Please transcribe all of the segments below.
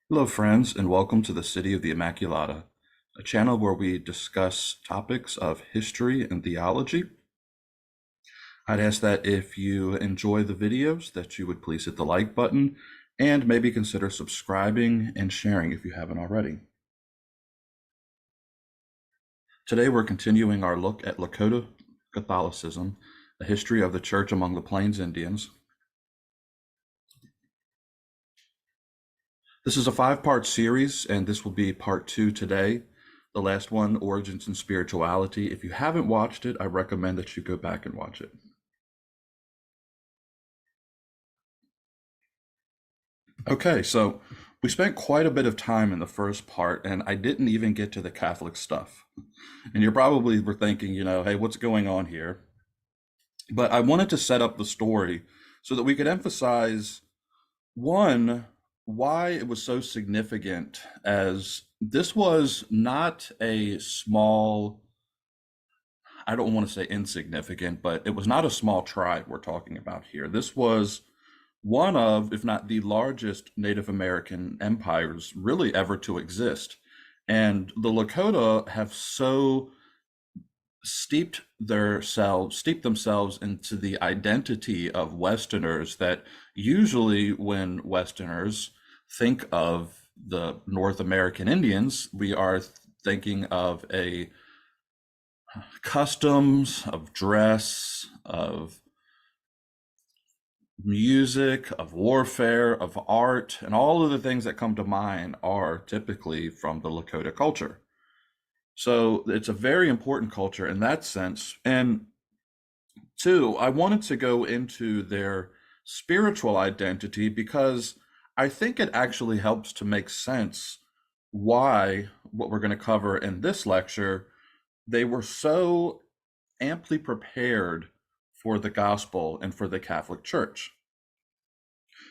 Hello, friends, and welcome to the City of the Immaculata, a channel where we discuss topics of history and theology. I'd ask that if you enjoy the videos, that you would please hit the like button and maybe consider subscribing and sharing if you haven't already. Today, we're continuing our look at Lakota Catholicism, a history of the church among the Plains Indians. This is a 5-part series, and this will be part 2 today. The last one, Origins and Spirituality. If you haven't watched it, I recommend that you go back and watch it. Okay, so we spent quite a bit of time in the first part, and I didn't even get to the Catholic stuff. And you probably were thinking, hey, what's going on here? But I wanted to set up the story so that we could emphasize one, why it was so significant, as this was not a small, I don't want to say insignificant, but it was not a small tribe we're talking about here. This was one of, if not the largest Native American empires really ever to exist. And the Lakota have so steeped themselves into the identity of Westerners that usually when Westerners think of the North American Indians, we are thinking of a customs, of dress, of music, of warfare, of art, and all of the things that come to mind are typically from the Lakota culture. So it's a very important culture in that sense. And two, I wanted to go into their spiritual identity because I think it actually helps to make sense why what we're going to cover in this lecture, they were so amply prepared for the gospel and for the Catholic Church.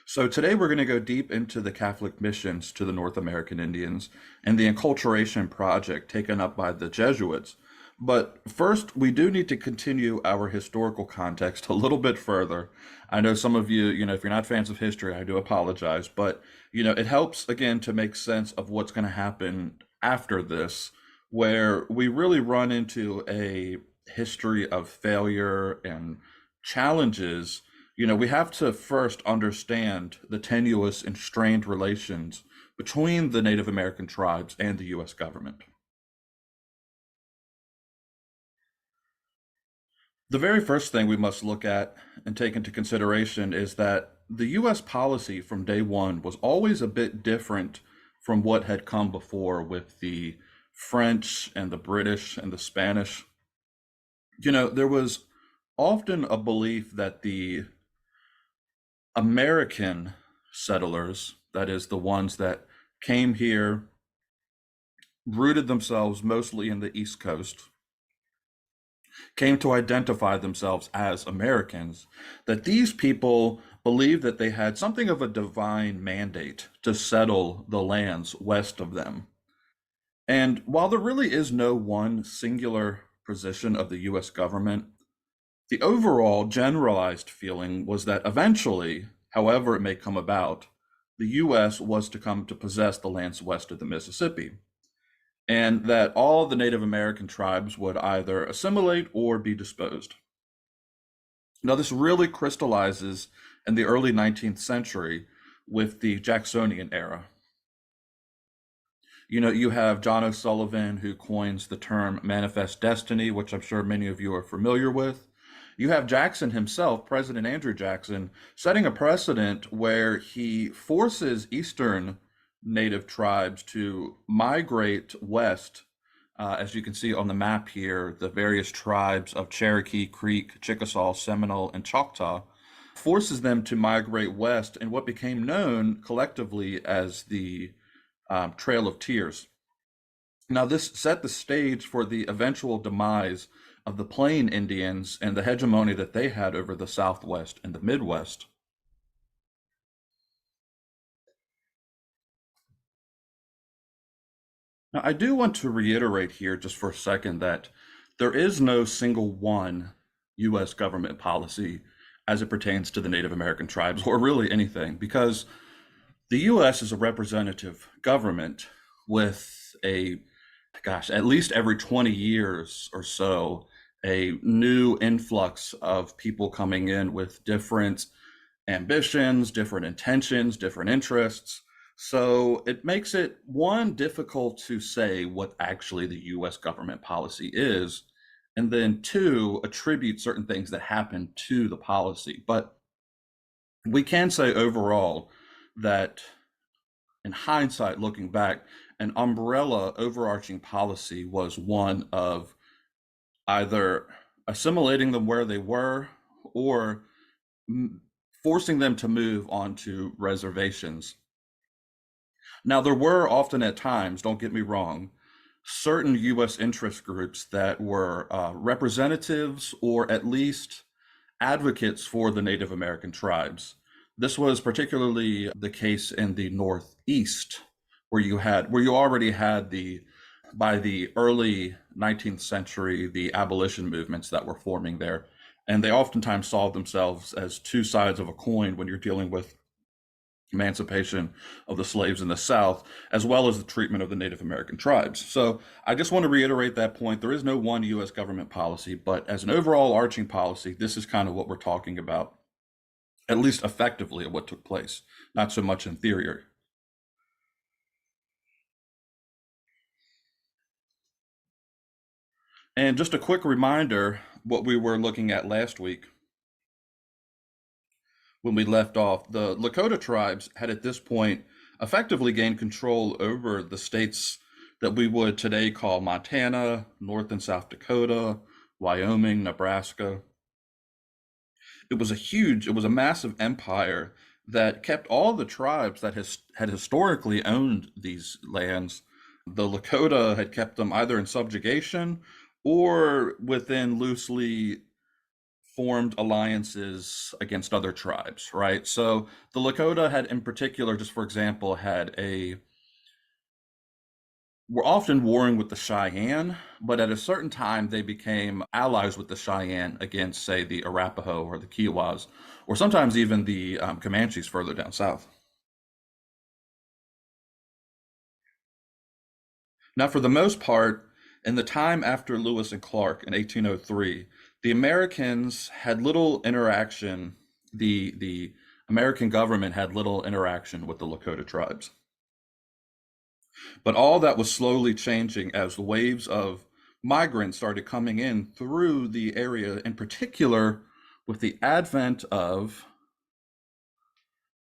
So today we're going to go deep into the Catholic missions to the North American Indians and the enculturation project taken up by the Jesuits. But first, we do need to continue our historical context a little bit further. I know some of you, if you're not fans of history, I do apologize, but, it helps again to make sense of what's going to happen after this, where we really run into a history of failure and challenges. We have to first understand the tenuous and strained relations between the Native American tribes and the US government. The very first thing we must look at and take into consideration is that the US policy from day one was always a bit different from what had come before with the French and the British and the Spanish. There was often a belief that the American settlers, that is, the ones that came here, rooted themselves mostly in the East Coast, came to identify themselves as Americans, that these people believed that they had something of a divine mandate to settle the lands west of them. And while there really is no one singular position of the US government, the overall generalized feeling was that eventually, however it may come about, the US was to come to possess the lands west of the Mississippi, and that all the Native American tribes would either assimilate or be disposed. Now, this really crystallizes in the early 19th century with the Jacksonian era. You have John O'Sullivan, who coins the term manifest destiny, which I'm sure many of you are familiar with. You have Jackson himself, President Andrew Jackson, setting a precedent where he forces Eastern Native tribes to migrate west. As you can see on the map here, the various tribes of Cherokee, Creek, Chickasaw, Seminole, and Choctaw forces them to migrate west in what became known collectively as the Trail of Tears. Now, this set the stage for the eventual demise of the Plain Indians and the hegemony that they had over the Southwest and the Midwest. Now, I do want to reiterate here just for a second that there is no single one US government policy as it pertains to the Native American tribes or really anything, because The US is a representative government with at least every 20 years or so, a new influx of people coming in with different ambitions, different intentions, different interests. So it makes it, one, difficult to say what actually the US government policy is, and then two, attribute certain things that happen to the policy. But we can say overall that in hindsight, looking back, an umbrella overarching policy was one of either assimilating them where they were or forcing them to move onto reservations. Now, there were often at times, don't get me wrong, certain U.S. interest groups that were representatives or at least advocates for the Native American tribes. This was particularly the case in the Northeast, where you already had by the early 19th century, the abolition movements that were forming there. And they oftentimes saw themselves as two sides of a coin when you're dealing with emancipation of the slaves in the South, as well as the treatment of the Native American tribes. So I just want to reiterate that point. There is no one U.S. government policy, but as an overall arching policy, this is kind of what we're talking about, at least effectively, of what took place, not so much in theory. And just a quick reminder, what we were looking at last week when we left off, the Lakota tribes had at this point effectively gained control over the states that we would today call Montana, North and South Dakota, Wyoming, Nebraska. It was a massive empire that kept all the tribes that had historically owned these lands. The Lakota had kept them either in subjugation or within loosely formed alliances against other tribes, right? So the Lakota had, in particular, just for example, were often warring with the Cheyenne, but at a certain time they became allies with the Cheyenne against, say, the Arapaho or the Kiowas, or sometimes even the Comanches further down south. Now, for the most part, in the time after Lewis and Clark in 1803, the Americans had little interaction. The American government had little interaction with the Lakota tribes. But all that was slowly changing as the waves of migrants started coming in through the area, in particular with the advent of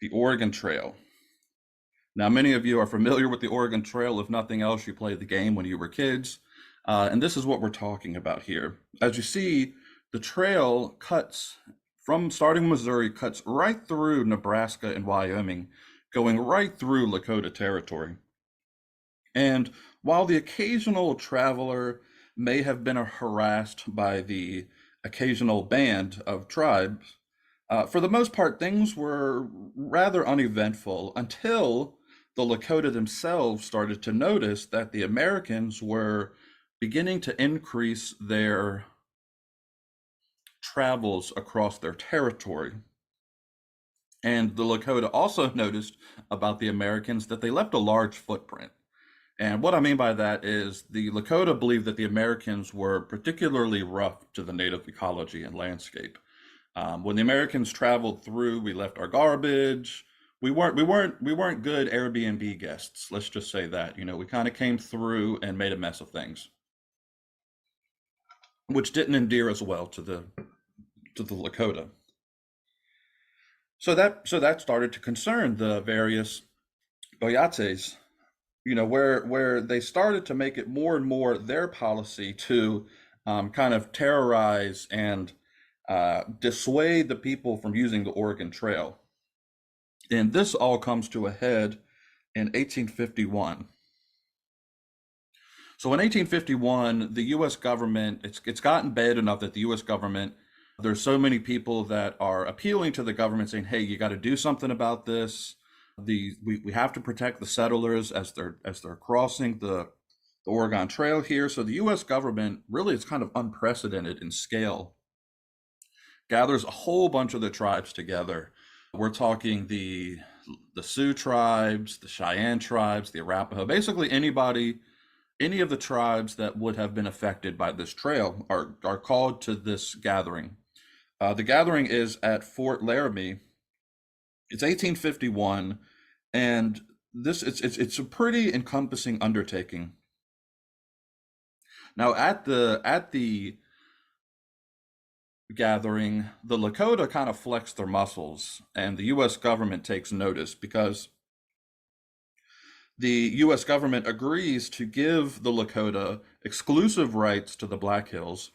the Oregon Trail. Now, many of you are familiar with the Oregon Trail. If nothing else, you played the game when you were kids. And this is what we're talking about here. As you see, the trail cuts from starting Missouri, cuts right through Nebraska and Wyoming, going right through Lakota territory. And while the occasional traveler may have been harassed by the occasional band of tribes, for the most part, things were rather uneventful until the Lakota themselves started to notice that the Americans were beginning to increase their travels across their territory. And the Lakota also noticed about the Americans that they left a large footprint. And what I mean by that is the Lakota believed that the Americans were particularly rough to the native ecology and landscape. When the Americans traveled through, we left our garbage. We weren't good Airbnb guests. Let's just say that. We kind of came through and made a mess of things, which didn't endear as well to the Lakota. So that started to concern the various Boyates, where they started to make it more and more their policy to kind of terrorize and dissuade the people from using the Oregon Trail. And this all comes to a head in 1851. So in 1851, the U.S. government, it's gotten bad enough that the U.S. government, there's so many people that are appealing to the government saying, hey, you got to do something about this. We have to protect the settlers as they're crossing the Oregon Trail here. So the U.S. government really is kind of unprecedented in scale, gathers a whole bunch of the tribes together. We're talking the the Sioux tribes, the Cheyenne tribes, the Arapaho, basically anybody, any of the tribes that would have been affected by this trail are called to this gathering. The gathering is at Fort Laramie. It's 1851, and it's a pretty encompassing undertaking. Now, at the gathering, the Lakota kind of flex their muscles, and the U.S. government takes notice because the U.S. government agrees to give the Lakota exclusive rights to the Black Hills,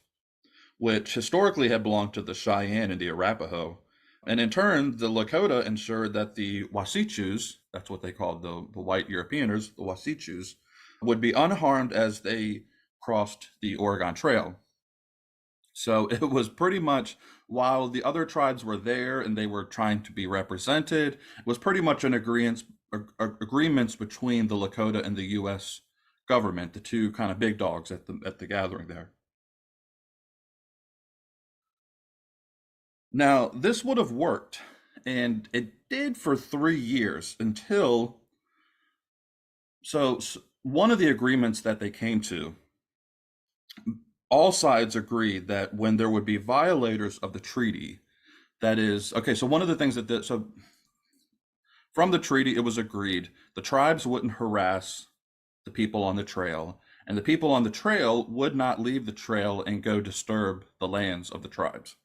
which historically had belonged to the Cheyenne and the Arapaho. And in turn, the Lakota ensured that the Wasichus, that's what they called the white Europeaners, the Wasichus, would be unharmed as they crossed the Oregon Trail. So it was pretty much, while the other tribes were there and they were trying to be represented, it was pretty much an agreements between the Lakota and the U.S. government, the two kind of big dogs at the gathering there. Now, this would have worked, and it did for 3 years until one of the agreements that they came to, all sides agreed that when there would be violators of the treaty, that is, okay, so one of the things so from the treaty, it was agreed the tribes wouldn't harass the people on the trail, and the people on the trail would not leave the trail and go disturb the lands of the tribes.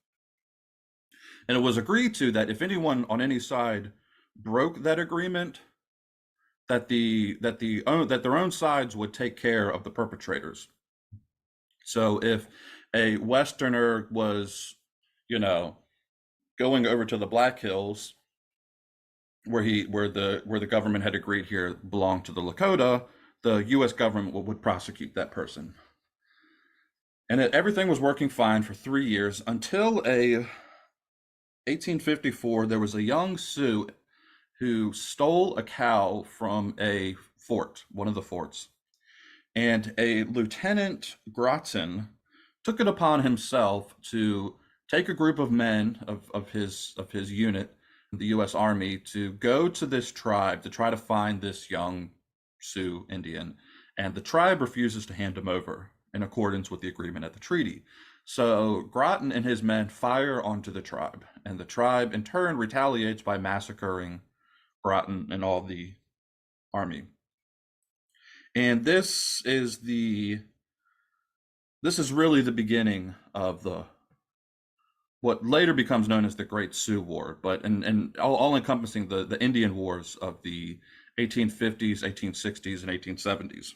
And it was agreed to that if anyone on any side broke that agreement, that their own sides would take care of the perpetrators. So if a Westerner was, you know, going over to the Black Hills where the government had agreed here belonged to the Lakota, the U.S. government would prosecute that person. And everything was working fine for 3 years until 1854 there was a young Sioux who stole a cow from a fort, one of the forts. And a Lieutenant Groton took it upon himself to take a group of men of his unit, the U.S. Army, to go to this tribe to try to find this young Sioux Indian. And the tribe refuses to hand him over in accordance with the agreement at the treaty. So Groton and his men fire onto the tribe, and the tribe in turn retaliates by massacring Groton and all the army. And this is really the beginning of the what later becomes known as the Great Sioux War, but and all encompassing the Indian Wars of the 1850s, 1860s, and 1870s.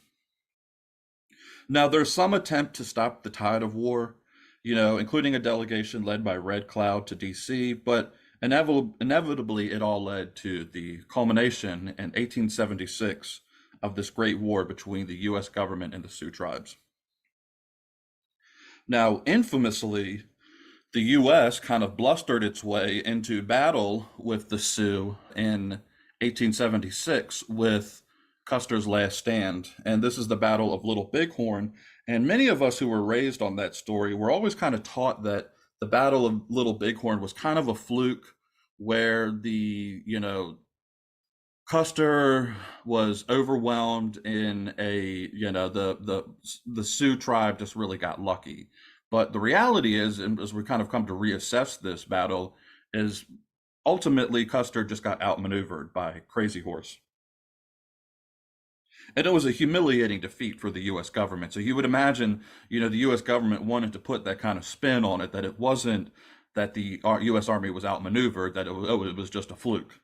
Now, there's some attempt to stop the tide of war, including a delegation led by Red Cloud to DC, but inevitably it all led to the culmination in 1876 of this great war between the U.S. government and the Sioux tribes. Now, infamously, the U.S. kind of blustered its way into battle with the Sioux in 1876 with Custer's Last Stand. And this is the Battle of Little Bighorn. And many of us who were raised on that story were always kind of taught that the Battle of Little Bighorn was kind of a fluke where Custer was overwhelmed in the Sioux tribe just really got lucky. But the reality is, and as we kind of come to reassess this battle, is ultimately Custer just got outmaneuvered by Crazy Horse. And it was a humiliating defeat for the U.S. government. So you would imagine, the U.S. government wanted to put that kind of spin on it, that it wasn't that the U.S. Army was outmaneuvered, that it was just a fluke.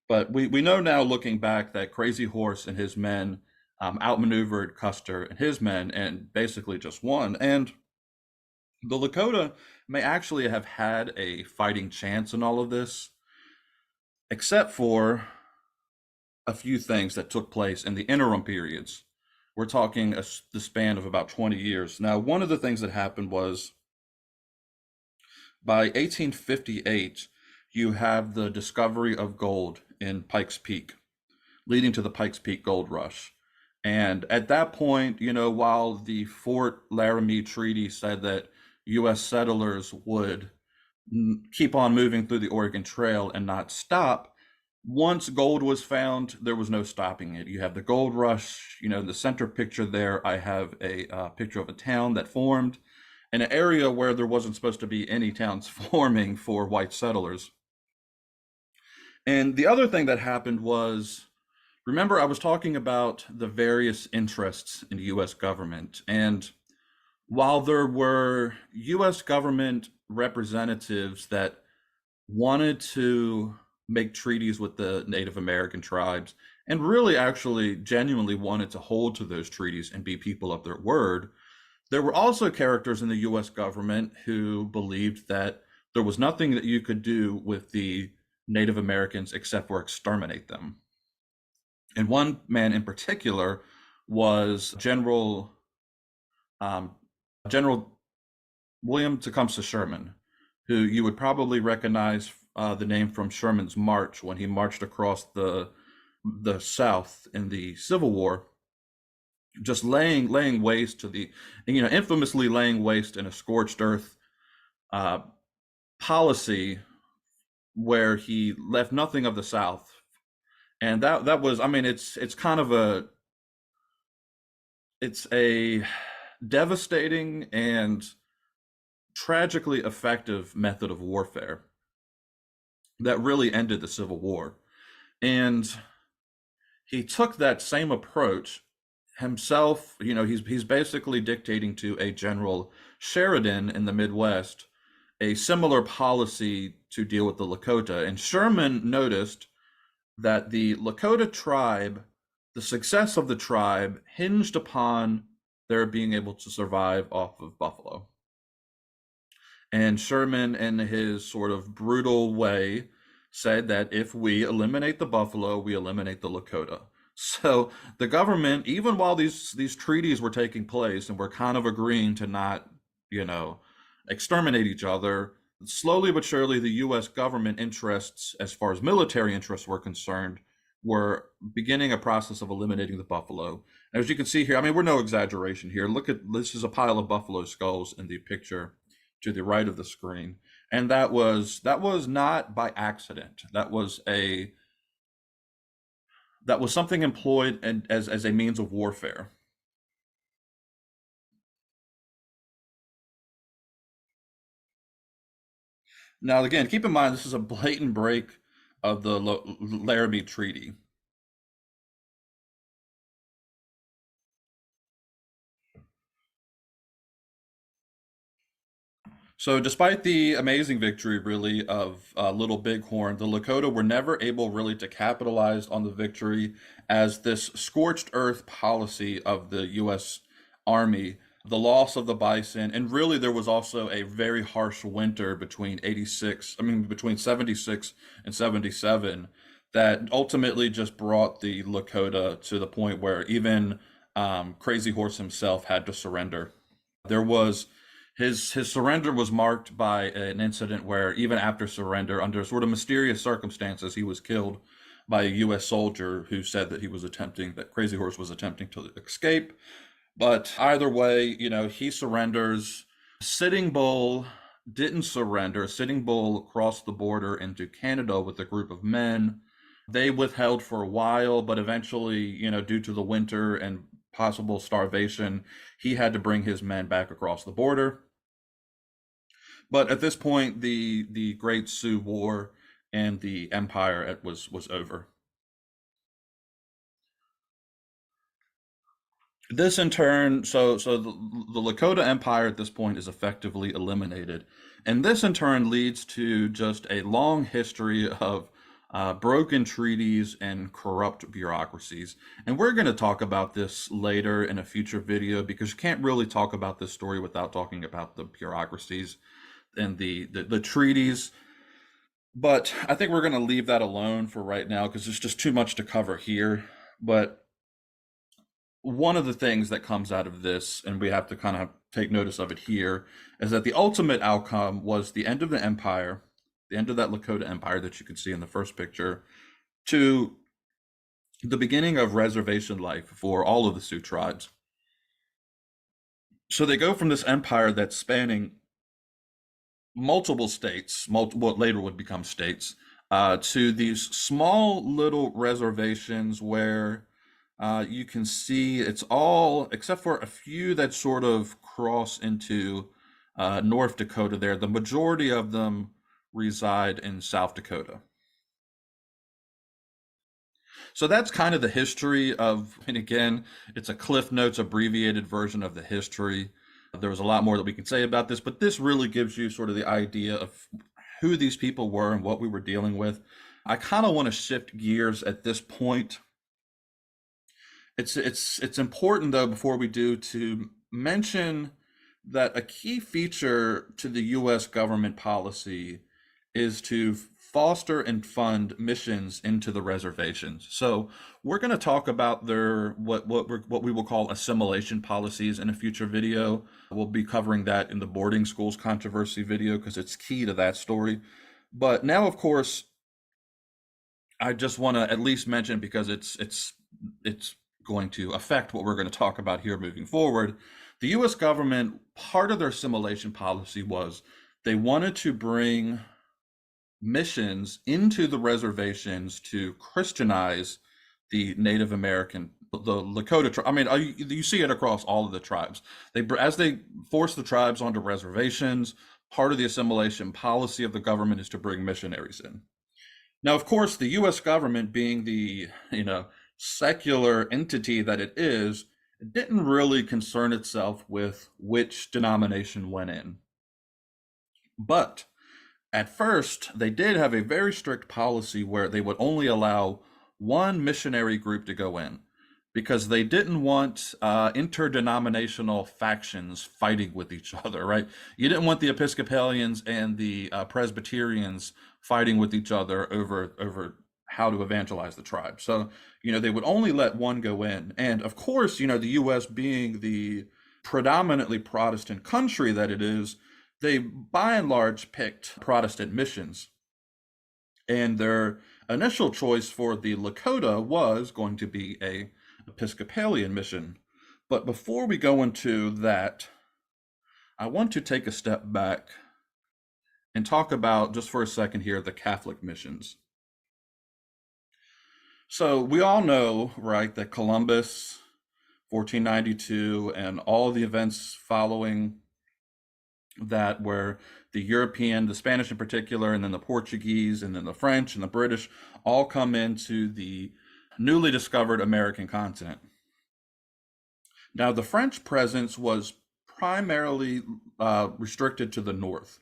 But we know now, looking back, that Crazy Horse and his men outmaneuvered Custer and his men and basically just won. And the Lakota may actually have had a fighting chance in all of this, except for a few things that took place in the interim periods. We're talking the span of about 20 years. Now, one of the things that happened was by 1858, you have the discovery of gold in Pikes Peak, leading to the Pikes Peak Gold Rush. And at that point, while the Fort Laramie Treaty said that U.S. settlers would keep on moving through the Oregon Trail and not stop, Once gold was found, there was no stopping it. You have the gold rush, in the center picture there, I have a picture of a town that formed in an area where there wasn't supposed to be any towns forming for white settlers. And the other thing that happened was, remember, I was talking about the various interests in the US government. And while there were US government representatives that wanted to make treaties with the Native American tribes and really actually genuinely wanted to hold to those treaties and be people of their word, there were also characters in the US government who believed that there was nothing that you could do with the Native Americans except for exterminate them. And one man in particular was um, General William Tecumseh Sherman, who you would probably recognize the name from Sherman's March when he marched across the South in the Civil War, just laying waste to the, infamously laying waste in a scorched earth uh, policy where he left nothing of the South. And that was, I mean, it's kind of a devastating and tragically effective method of warfare that really ended the Civil War. And he took that same approach himself. He's basically dictating to a General Sheridan in the Midwest a similar policy to deal with the Lakota. And Sherman noticed that the Lakota tribe, the success of the tribe hinged upon their being able to survive off of buffalo. And Sherman, in his sort of brutal way, said that if we eliminate the buffalo, we eliminate the Lakota. So the government, even while these treaties were taking place and we're kind of agreeing to not, you know, exterminate each other, slowly but surely the U.S. government interests, as far as military interests were concerned, were beginning a process of eliminating the buffalo. And as you can see here, I mean, we're no exaggeration here. Look at this is a pile of buffalo skulls in the picture to the right of the screen, and that was not by accident. That was something employed as a means of warfare. Now, again, keep in mind this is a blatant break of the Laramie Treaty. So, despite the amazing victory, really, of Little Bighorn, the Lakota were never able really to capitalize on the victory, as this scorched earth policy of the U.S. Army, the loss of the bison, and really there was also a very harsh winter between 76 and 77, that ultimately just brought the Lakota to the point where even Crazy Horse himself had to surrender. There was his surrender was marked by an incident where even after surrender, under sort of mysterious circumstances, he was killed by a U.S. soldier who said that Crazy Horse was attempting to escape. But either way, he surrenders. Sitting Bull didn't surrender. Sitting Bull crossed the border into Canada with a group of men. They withheld for a while, but eventually, due to the winter and possible starvation, he had to bring his men back across the border. But at this point, the Great Sioux War and the empire was over. This in turn, so the Lakota Empire at this point is effectively eliminated, and this in turn leads to just a long history of broken treaties and corrupt bureaucracies. And we're going to talk about this later in a future video because you can't really talk about this story without talking about the bureaucracies and the treaties. But I think we're going to leave that alone for right now because there's just too much to cover here. But one of the things that comes out of this, and we have to kind of take notice of it here, is that the ultimate outcome was the end of the empire, the end of that Lakota Empire that you can see in the first picture, to the beginning of reservation life for all of the Sioux tribes. So they go from this empire that's spanning multiple states, what later would become states, to these small little reservations where you can see it's all, except for a few that sort of cross into North Dakota there, the majority of them reside in South Dakota. So that's kind of the history of, and again, it's a Cliff Notes abbreviated version of the history. There was a lot more that we could say about this, but this really gives you sort of the idea of who these people were and what we were dealing with. I kind of want to shift gears at this point. It's important though before we do to mention that a key feature to the US government policy is to foster and fund missions into the reservations. So we're going to talk about their what we will call assimilation policies in a future video. We'll be covering that in the boarding schools controversy video because it's key to that story. But now, of course, I just want to at least mention because it's going to affect what we're going to talk about here moving forward. The US government, part of their assimilation policy was they wanted to bring missions into the reservations to Christianize the Native American, the Lakota tribe. I mean, you see it across all of the tribes. As they force the tribes onto reservations, part of the assimilation policy of the government is to bring missionaries in. Now, of course, the U.S. government, being the secular entity that it is, didn't really concern itself with which denomination went in. But at first, they did have a very strict policy where they would only allow one missionary group to go in because they didn't want interdenominational factions fighting with each other, right? You didn't want the Episcopalians and the Presbyterians fighting with each other over how to evangelize the tribe. So, they would only let one go in. And of course, the US being the predominantly Protestant country that it is, they by and large picked Protestant missions. And their initial choice for the Lakota was going to be a Episcopalian mission. But before we go into that, I want to take a step back and talk about, just for a second here, the Catholic missions. So we all know, right, that Columbus, 1492, and all the events following that, where the Spanish in particular, and then the Portuguese, and then the French and the British all come into the newly discovered American continent. Now, the French presence was primarily restricted to the north.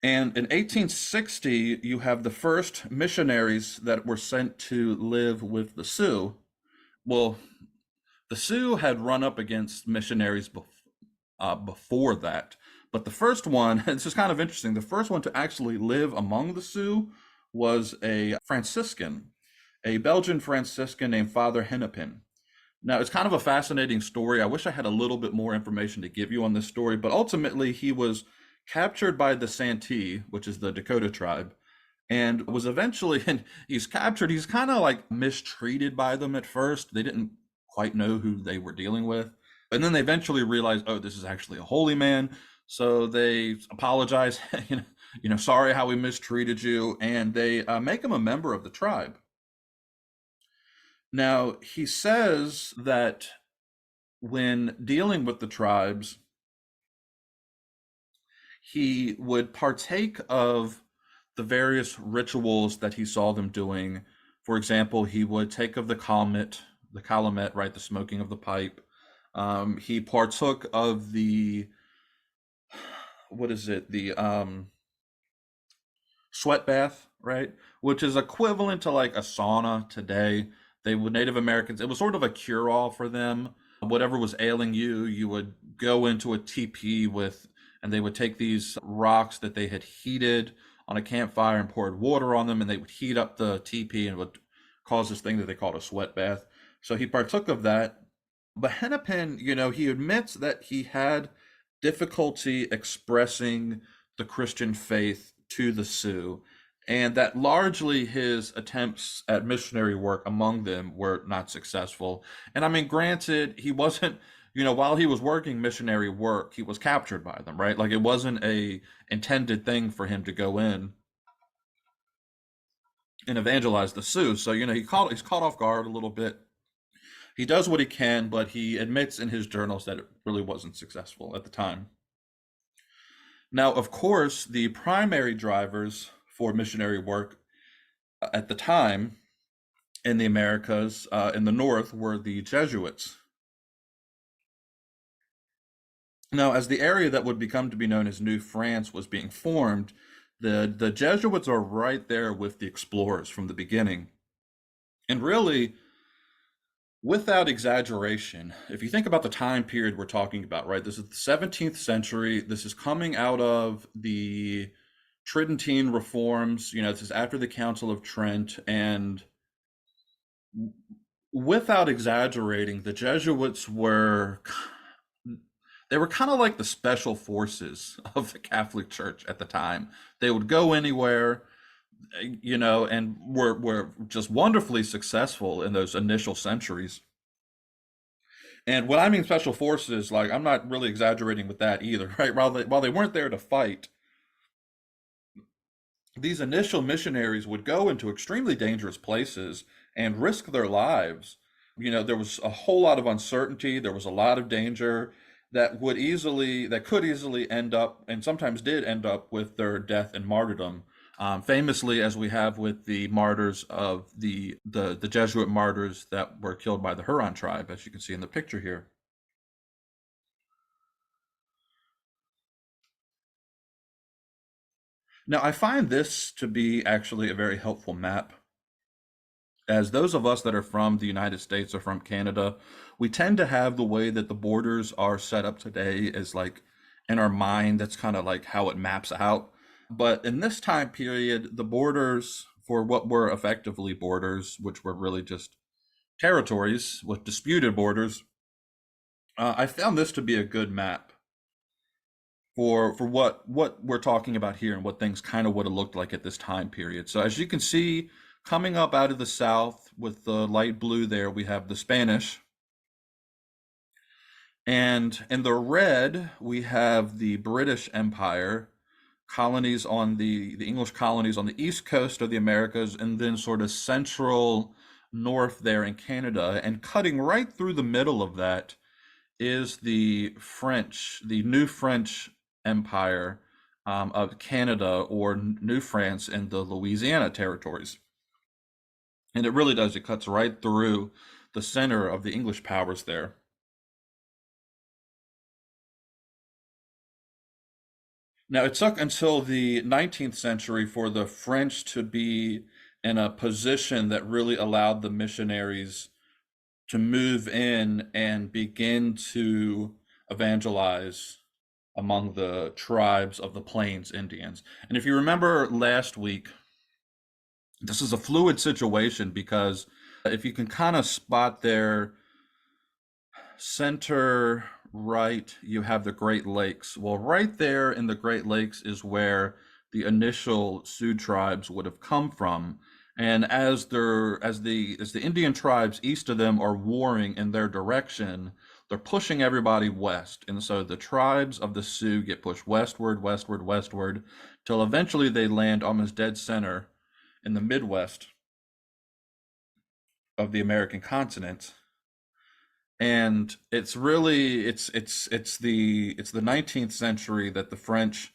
And in 1860, you have the first missionaries that were sent to live with the Sioux. Well, the Sioux had run up against missionaries before that. But the first one, this is kind of interesting, the first one to actually live among the Sioux was a Franciscan, a Belgian Franciscan named Father Hennepin. Now, it's kind of a fascinating story. I wish I had a little bit more information to give you on this story, but ultimately he was captured by the Santee, which is the Dakota tribe, and was eventually, and he's captured, he's kind of like mistreated by them at first. They didn't quite know who they were dealing with. And then they eventually realized, oh, this is actually a holy man. So they apologize, sorry how we mistreated you, and they make him a member of the tribe. Now, he says that when dealing with the tribes, he would partake of the various rituals that he saw them doing. For example, he would take of the calumet, right, the smoking of the pipe. He partook of the, what is it, the sweat bath, right, which is equivalent to like a sauna today. Native Americans, it was sort of a cure-all for them. Whatever was ailing you, you would go into a teepee with, and they would take these rocks that they had heated on a campfire and poured water on them, and they would heat up the teepee and would cause this thing that they called a sweat bath. So he partook of that. But Hennepin, he admits that he had difficulty expressing the Christian faith to the Sioux, and that largely his attempts at missionary work among them were not successful. And I mean, granted, he wasn't, while he was working missionary work, he was captured by them, right? Like it wasn't a intended thing for him to go in. and evangelize the Sioux. So, he's caught off guard a little bit. He does what he can, but he admits in his journals that it really wasn't successful at the time. Now, of course, the primary drivers for missionary work at the time in the Americas, in the North, were the Jesuits. Now, as the area that would become to be known as New France was being formed, the Jesuits are right there with the explorers from the beginning. And really, without exaggeration, if you think about the time period we're talking about, right, this is the 17th century. This is coming out of the Tridentine reforms. This is after the Council of Trent. And without exaggerating, the Jesuits were they were kind of like the special forces of the Catholic Church at the time. They would go anywhere, and were just wonderfully successful in those initial centuries. And when I mean special forces, like, I'm not really exaggerating with that either, right? While they weren't there to fight, these initial missionaries would go into extremely dangerous places and risk their lives. There was a whole lot of uncertainty, there was a lot of danger that could easily end up, and sometimes did end up, with their death and martyrdom. Famously, as we have with the martyrs of the Jesuit martyrs that were killed by the Huron tribe, as you can see in the picture here. Now, I find this to be actually a very helpful map, as those of us that are from the United States or from Canada, we tend to have the way that the borders are set up today is like in our mind, that's kind of like how it maps out. But in this time period, the borders for what were effectively borders, which were really just territories with disputed borders, I found this to be a good map for what we're talking about here and what things kind of would have looked like at this time period. So as you can see, coming up out of the south with the light blue there, we have the Spanish. And in the red, we have the British Empire, colonies on the English colonies on the east coast of the Americas, and then sort of central north there in Canada. And cutting right through the middle of that is the French, the New French Empire, of Canada, or New France, in the Louisiana territories. And it really does, it cuts right through the center of the English powers there. Now, it took until the 19th century for the French to be in a position that really allowed the missionaries to move in and begin to evangelize among the tribes of the Plains Indians. And if you remember last week, this is a fluid situation, because if you can kind of spot there, center right, you have the Great Lakes. Well, right there in the Great Lakes is where the initial Sioux tribes would have come from. And as the Indian tribes east of them are warring in their direction, they're pushing everybody west. And so the tribes of the Sioux get pushed westward, westward, westward, till eventually they land almost dead center in the Midwest of the American continent. And it's really it's the 19th century that the French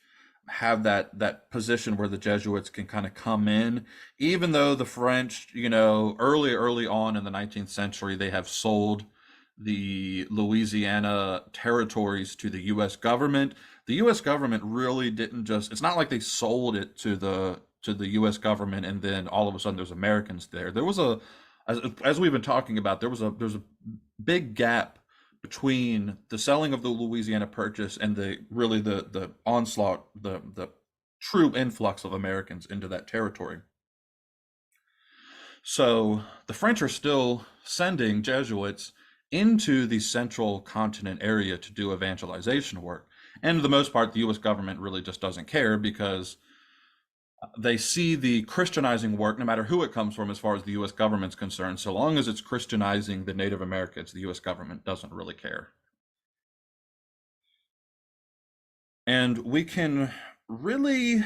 have that position where the Jesuits can kind of come in, even though the French, early on in the 19th century, they have sold the Louisiana territories to the US government. The US government really didn't just, it's not like they sold it to the US government and then all of a sudden there's Americans there. There was as we've been talking about, there's a big gap between the selling of the Louisiana Purchase and the onslaught, the true influx of Americans into that territory. So the French are still sending Jesuits into the central continent area to do evangelization work. And for the most part, the US government really just doesn't care, because they see the Christianizing work, no matter who it comes from, as far as the US government's concerned. So long as it's Christianizing the Native Americans, the US government doesn't really care. And we can really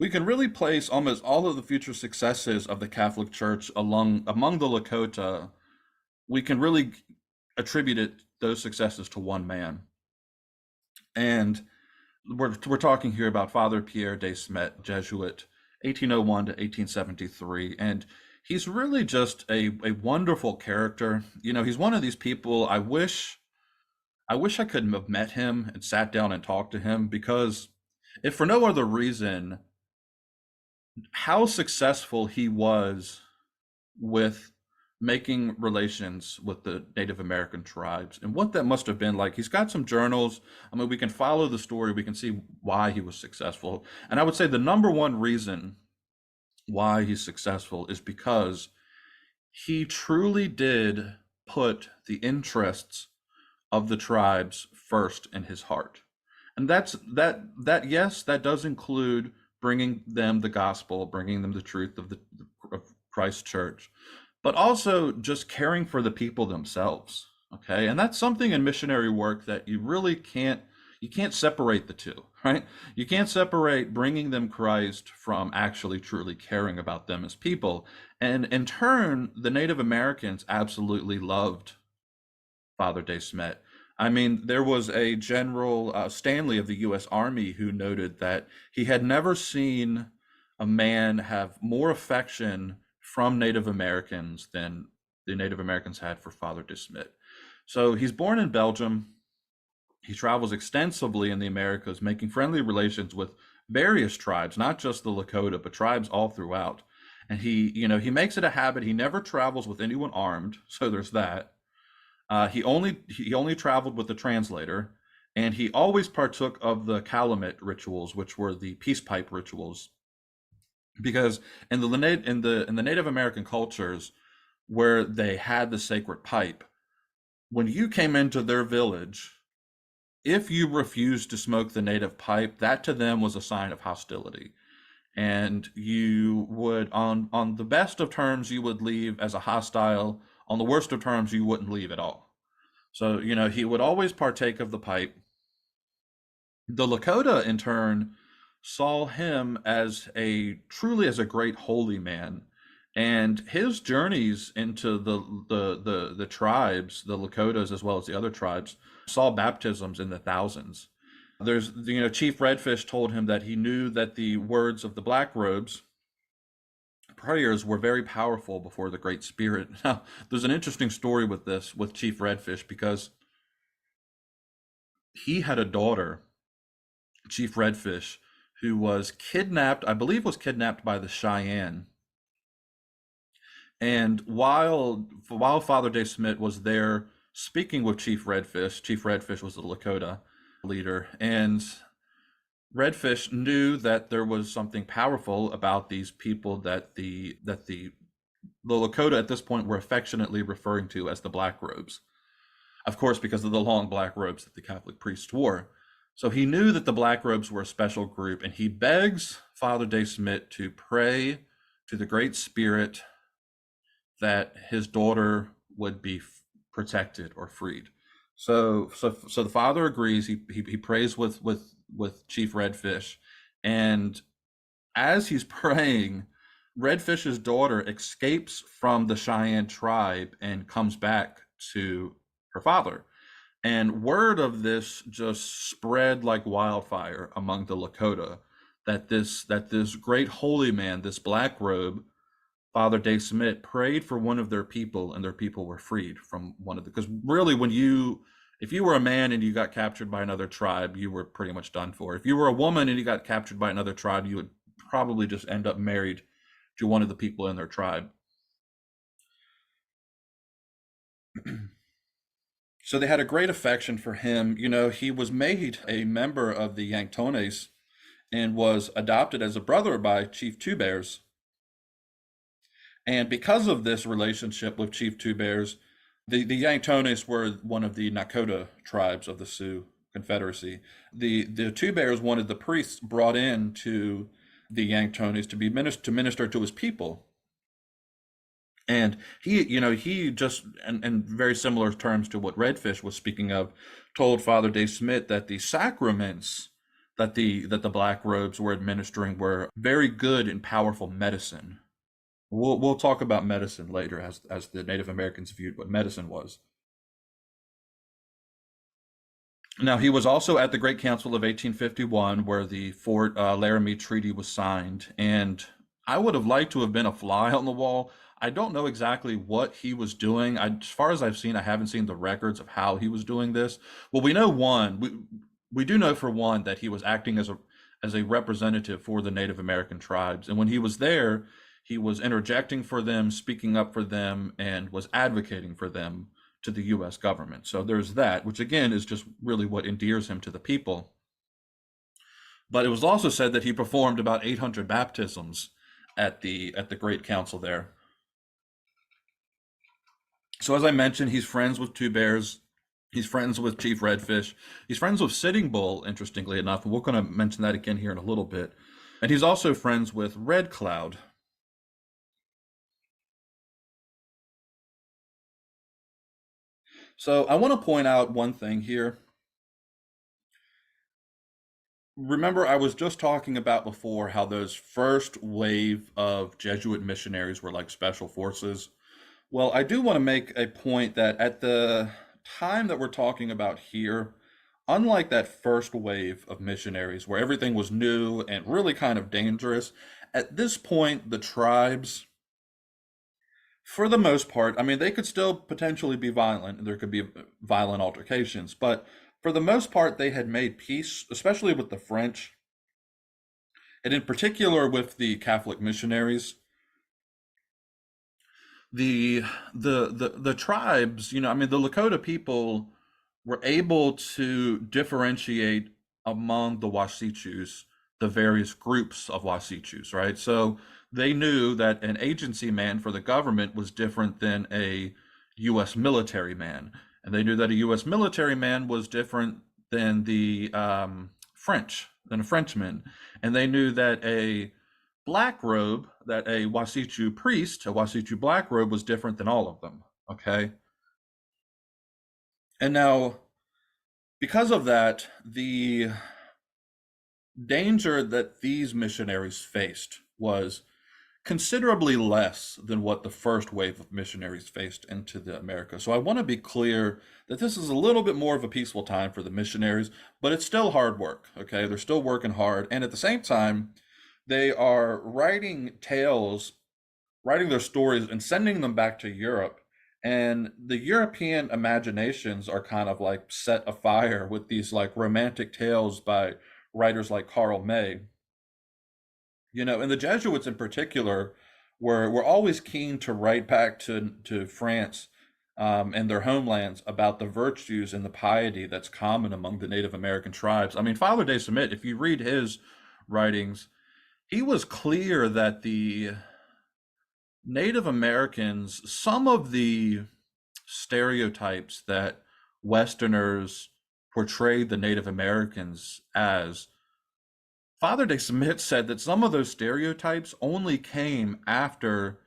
we can really place almost all of the future successes of the Catholic Church among the Lakota. We can really attribute those successes to one man. And we're talking here about Father Pierre de Smet, Jesuit, 1801 to 1873. And he's really just a wonderful character. You know, he's one of these people I wish I could have met him and sat down and talked to him, because if for no other reason, how successful he was with making relations with the Native American tribes and what that must have been like. He's got some journals. I mean, we can follow the story, we can see why he was successful. And I would say the number one reason why he's successful is because he truly did put the interests of the tribes first in his heart. And yes, that does include bringing them the gospel, bringing them the truth of Christ's church, but also just caring for the people themselves. Okay, and that's something in missionary work that you can't separate the two, right? You can't separate bringing them Christ from actually truly caring about them as people. And in turn, the Native Americans absolutely loved Father De Smet. I mean, there was a General Stanley of the U.S. Army who noted that he had never seen a man have more affection from Native Americans than the Native Americans had for Father De Smet. So he's born in Belgium. He travels extensively in the Americas, making friendly relations with various tribes, not just the Lakota, but tribes all throughout. And he makes it a habit. He never travels with anyone armed, so there's that. He only traveled with the translator, and he always partook of the Calumet rituals, which were the peace pipe rituals, because in the Native American cultures where they had the sacred pipe, when you came into their village, if you refused to smoke the native pipe, that to them was a sign of hostility. And you would, on the best of terms, you would leave as a hostile. On the worst of terms, you wouldn't leave at all. So, he would always partake of the pipe. The Lakota, in turn, saw him as a great holy man, and his journeys into the tribes, the Lakotas as well as the other tribes, saw baptisms in the thousands. There's, Chief Redfish told him that he knew that the words of the Blackrobes prayers were very powerful before the Great Spirit. Now, there's an interesting story with this, with Chief Redfish, because he had a daughter, Chief Redfish, who was kidnapped, I believe was kidnapped by the Cheyenne. And while Father De Smet was there speaking with Chief Redfish was the Lakota leader, and Redfish knew that there was something powerful about these people that the Lakota at this point were affectionately referring to as the Blackrobes, of course, because of the long black robes that the Catholic priests wore. So he knew that the Blackrobes were a special group, and he begs Father De Smet to pray to the Great Spirit that his daughter would be protected or freed. So the father agrees. He prays with Chief Redfish, and as he's praying, Redfish's daughter escapes from the Cheyenne tribe and comes back to her father. And word of this just spread like wildfire among the Lakota, that this great holy man, this black robe, Father De Smet, prayed for one of their people, and their people were freed from one of the. Because really, if you were a man and you got captured by another tribe, you were pretty much done for. If you were a woman and you got captured by another tribe, you would probably just end up married to one of the people in their tribe. So they had a great affection for him. He was made a member of the Yanktones and was adopted as a brother by Chief Two Bears. And because of this relationship with Chief Two Bears, the Yanktones were one of the Nakota tribes of the Sioux Confederacy. The Two Bears wanted the priests brought in to the Yanktones to minister to his people. And he just, in very similar terms to what Redfish was speaking of, told Father De Smet that the sacraments that the Blackrobes were administering were very good and powerful medicine. We'll talk about medicine later as the Native Americans viewed what medicine was. Now, he was also at the Great Council of 1851, where the Fort Laramie Treaty was signed. And I would have liked to have been a fly on the wall. I don't know exactly what he was doing. As far as I've seen, I haven't seen the records of how he was doing this. Well, we know we do know for one that he was acting as a representative for the Native American tribes. And when he was there, he was interjecting for them, speaking up for them, and was advocating for them to the US government. So there's that, which again is just really what endears him to the people. But it was also said that he performed about 800 baptisms at the Great Council there. So as I mentioned, he's friends with Two Bears. He's friends with Chief Redfish. He's friends with Sitting Bull, interestingly enough, and we're going to mention that again here in a little bit. And he's also friends with Red Cloud. So I want to point out one thing here. Remember, I was just talking about before how those first wave of Jesuit missionaries were like special forces. Well, I do want to make a point that at the time that we're talking about here, unlike that first wave of missionaries where everything was new and really kind of dangerous, at this point, the tribes, for the most part, I mean, they could still potentially be violent and there could be violent altercations, but for the most part, they had made peace, especially with the French, and in particular with the Catholic missionaries. The tribes, I mean, the Lakota people were able to differentiate among the Wasichus the various groups of Wasichus, right? So they knew that an agency man for the government was different than a U.S. military man, and they knew that a U.S. military man was different than the than a Frenchman, and they knew that a Wasichu priest, a Wasichu black robe, was different than all of them. Okay, and now because of that, the danger that these missionaries faced was considerably less than what the first wave of missionaries faced into the America. So I want to be clear that this is a little bit more of a peaceful time for the missionaries, but it's still hard work. Okay, they're still working hard, and at the same time, they are writing tales, writing their stories, and sending them back to Europe. And the European imaginations are kind of like set afire with these like romantic tales by writers like Karl May. And the Jesuits in particular were always keen to write back to France and their homelands about the virtues and the piety that's common among the Native American tribes. I mean, Father de Smet, if you read his writings, he was clear that the Native Americans, some of the stereotypes that Westerners portrayed the Native Americans as, Father de Smet said that some of those stereotypes only came after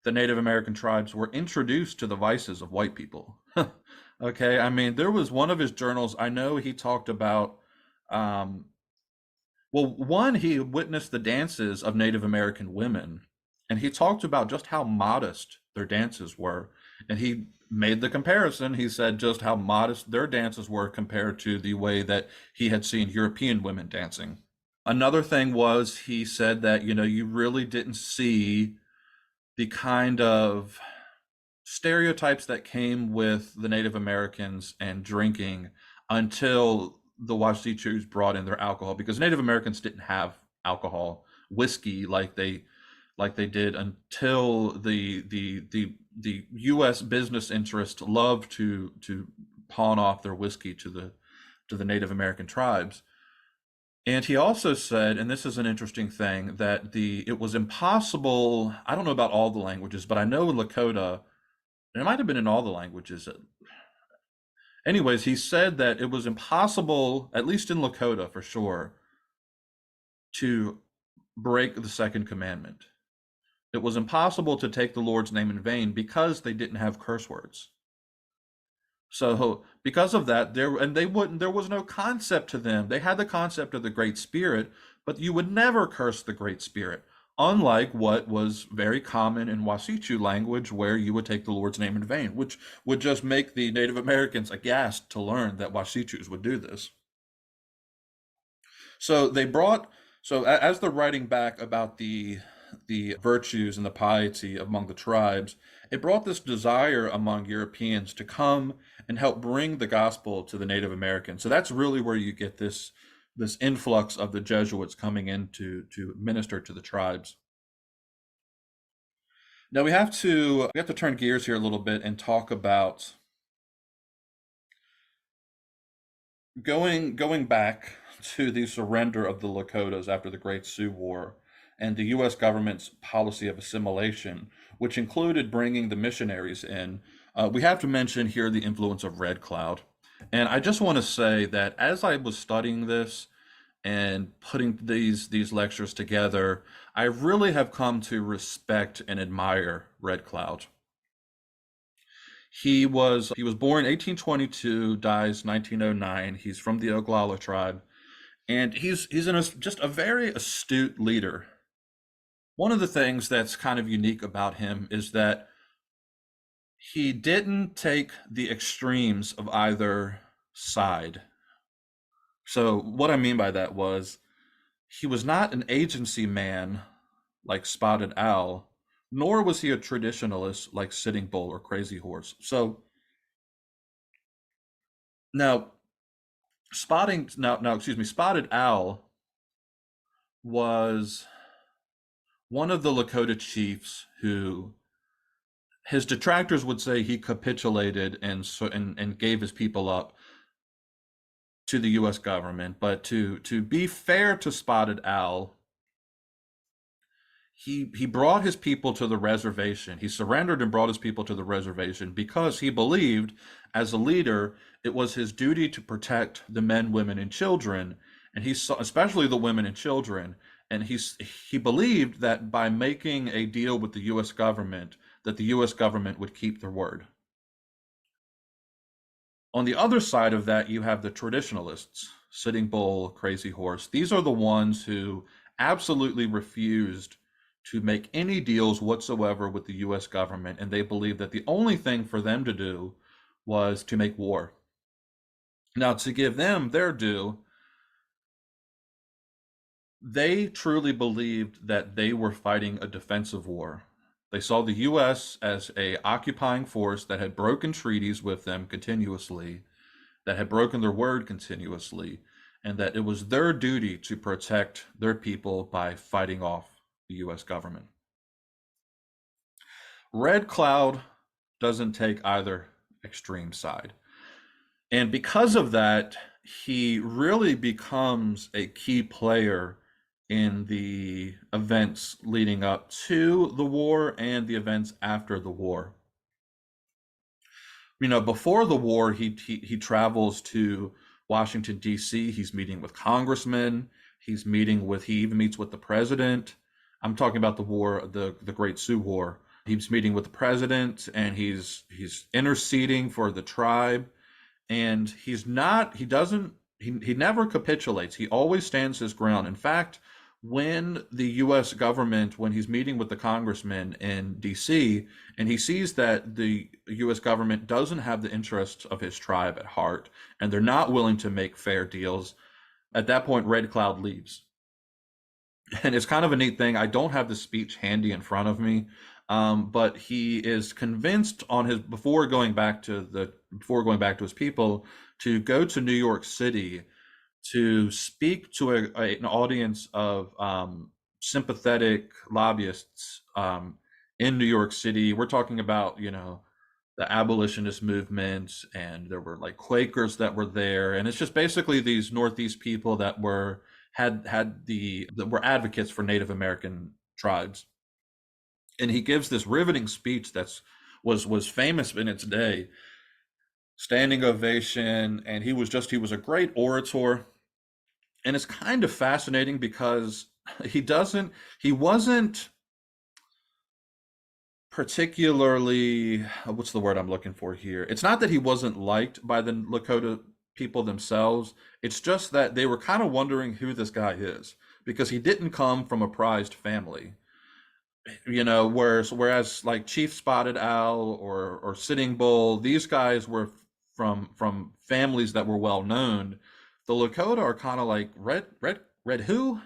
the Native American tribes were introduced to the vices of white people. Okay, I mean, there was one of his journals, I know he talked about, um, well, one, he witnessed the dances of Native American women, and he talked about just how modest their dances were. And he made the comparison. He said just how modest their dances were compared to the way that he had seen European women dancing. Another thing was he said that, you really didn't see the kind of stereotypes that came with the Native Americans and drinking until the Wasichus brought in their alcohol, because Native Americans didn't have alcohol, whiskey, like they did until the U.S. business interest loved to pawn off their whiskey to the Native American tribes. And he also said, and this is an interesting thing, that it was impossible. I don't know about all the languages, but I know in Lakota, and it might have been in all the languages. Anyways, he said that it was impossible, at least in Lakota for sure, to break the second commandment. It was impossible to take the Lord's name in vain because they didn't have curse words. So because of that, there was no concept to them. They had the concept of the Great Spirit, but you would never curse the Great Spirit. Unlike what was very common in Wasichu language, where you would take the Lord's name in vain, which would just make the Native Americans aghast to learn that Wasichus would do this. So they brought, as they're writing back about the virtues and the piety among the tribes, it brought this desire among Europeans to come and help bring the gospel to the Native Americans. So that's really where you get this influx of the Jesuits coming in to minister to the tribes. Now we have to turn gears here a little bit and talk about going back to the surrender of the Lakotas after the Great Sioux War and the U.S. government's policy of assimilation, which included bringing the missionaries in, we have to mention here the influence of Red Cloud. And I just want to say that as I was studying this and putting these lectures together, I really have come to respect and admire Red Cloud. He was born 1822, dies 1909. He's from the Oglala tribe, and just a very astute leader. One of the things that's kind of unique about him is that he didn't take the extremes of either side. So what I mean by that was he was not an agency man like Spotted Owl, nor was he a traditionalist like Sitting Bull or Crazy Horse. So now Spotted Owl was one of the Lakota chiefs who his detractors would say he capitulated and gave his people up to the U.S. government. But to be fair to Spotted Owl, he brought his people to the reservation. He surrendered and brought his people to the reservation because he believed, as a leader, it was his duty to protect the men, women, and children, and he saw especially the women and children. And he believed that by making a deal with the U.S. government, that the U.S. government would keep their word. On the other side of that, you have the traditionalists, Sitting Bull, Crazy Horse. These are the ones who absolutely refused to make any deals whatsoever with the US government, and they believed that the only thing for them to do was to make war. Now, to give them their due, they truly believed that they were fighting a defensive war. They saw the US as a occupying force that had broken treaties with them continuously, that had broken their word continuously, and that it was their duty to protect their people by fighting off the US government. Red Cloud doesn't take either extreme side. And because of that, he really becomes a key player in the events leading up to the war and the events after the war. Before the war, he travels to Washington, D.C. He's meeting with congressmen. He even meets with the president. I'm talking about the war, the Great Sioux War. He's meeting with the president and he's interceding for the tribe. And he never capitulates. He always stands his ground. In fact, when the US government, when he's meeting with the congressman in DC, and he sees that the US government doesn't have the interests of his tribe at heart, and they're not willing to make fair deals, at that point, Red Cloud leaves. And it's kind of a neat thing. I don't have the speech handy in front of me, but he is convinced on his before going back to his people to go to New York City to speak to an audience of sympathetic lobbyists in New York City. We're talking about, the abolitionist movement, and there were like Quakers that were there, and it's just basically these Northeast people that were advocates for Native American tribes. And he gives this riveting speech was famous in its day, standing ovation, and he was a great orator. And it's kind of fascinating because he wasn't particularly, what's the word I'm looking for here? It's not that he wasn't liked by the Lakota people themselves. It's just that they were kind of wondering who this guy is because he didn't come from a prized family. Whereas like Chief Spotted Owl or Sitting Bull, these guys were from families that were well known. The Lakota are kind of like red who?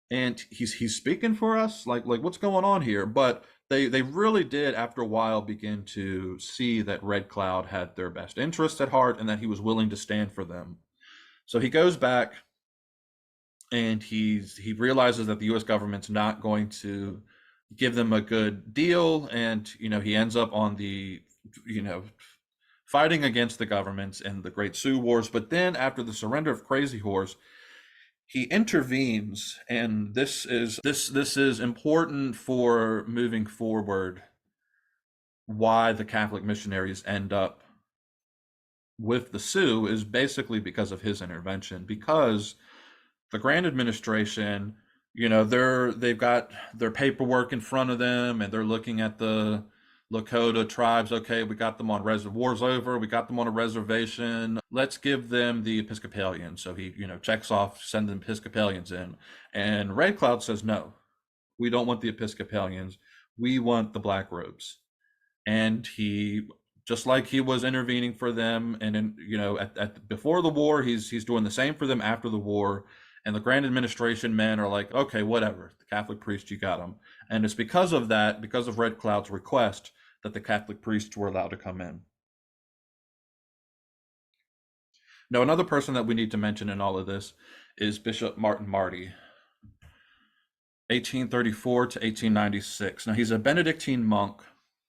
And he's speaking for us, like what's going on here? But they really did after a while begin to see that Red Cloud had their best interests at heart and that he was willing to stand for them. So he goes back and he realizes that the US government's not going to give them a good deal, and he ends up on the you know fighting against the governments in the Great Sioux Wars. But then after the surrender of Crazy Horse, he intervenes, and this is important for moving forward why the Catholic missionaries end up with the Sioux is basically because of his intervention. Because the Grant administration, they've got their paperwork in front of them, and they're looking at the Lakota tribes. Okay, we got them on war's over. We got them on a reservation. Let's give them the Episcopalians. So he, checks off, send them Episcopalians in. And Red Cloud says, no, we don't want the Episcopalians. We want the Blackrobes. And he, just like he was intervening for them, and at before the war, he's doing the same for them after the war. And the Grant administration men are like, okay, whatever, the Catholic priest, you got them. And it's because of that, because of Red Cloud's request, that the Catholic priests were allowed to come in. Now, another person that we need to mention in all of this is Bishop Martin Marty, 1834 to 1896. Now, he's a Benedictine monk.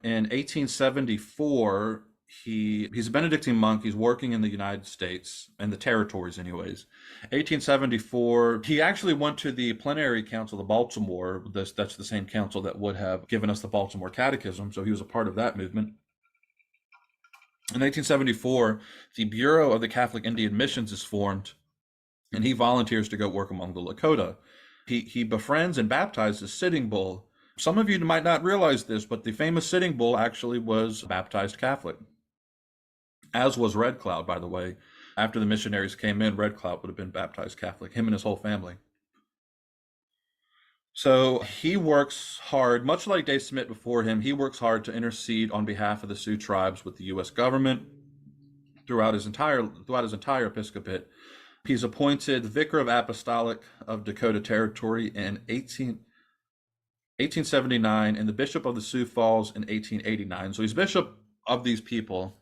In 1874, he's a Benedictine monk. He's working in the United States, and the territories anyways. 1874, he actually went to the Plenary Council of Baltimore. That's the same council that would have given us the Baltimore Catechism, so he was a part of that movement. In 1874, the Bureau of the Catholic Indian Missions is formed, and he volunteers to go work among the Lakota. He befriends and baptizes Sitting Bull. Some of you might not realize this, but the famous Sitting Bull actually was baptized Catholic, as was Red Cloud, by the way. After the missionaries came in, Red Cloud would have been baptized Catholic, him and his whole family. So he works hard, much like Dave Smith before him. He works hard to intercede on behalf of the Sioux tribes with the U.S. government throughout his entire episcopate. He's appointed Vicar of Apostolic of Dakota Territory in 1879, and the Bishop of the Sioux Falls in 1889. So he's bishop of these people,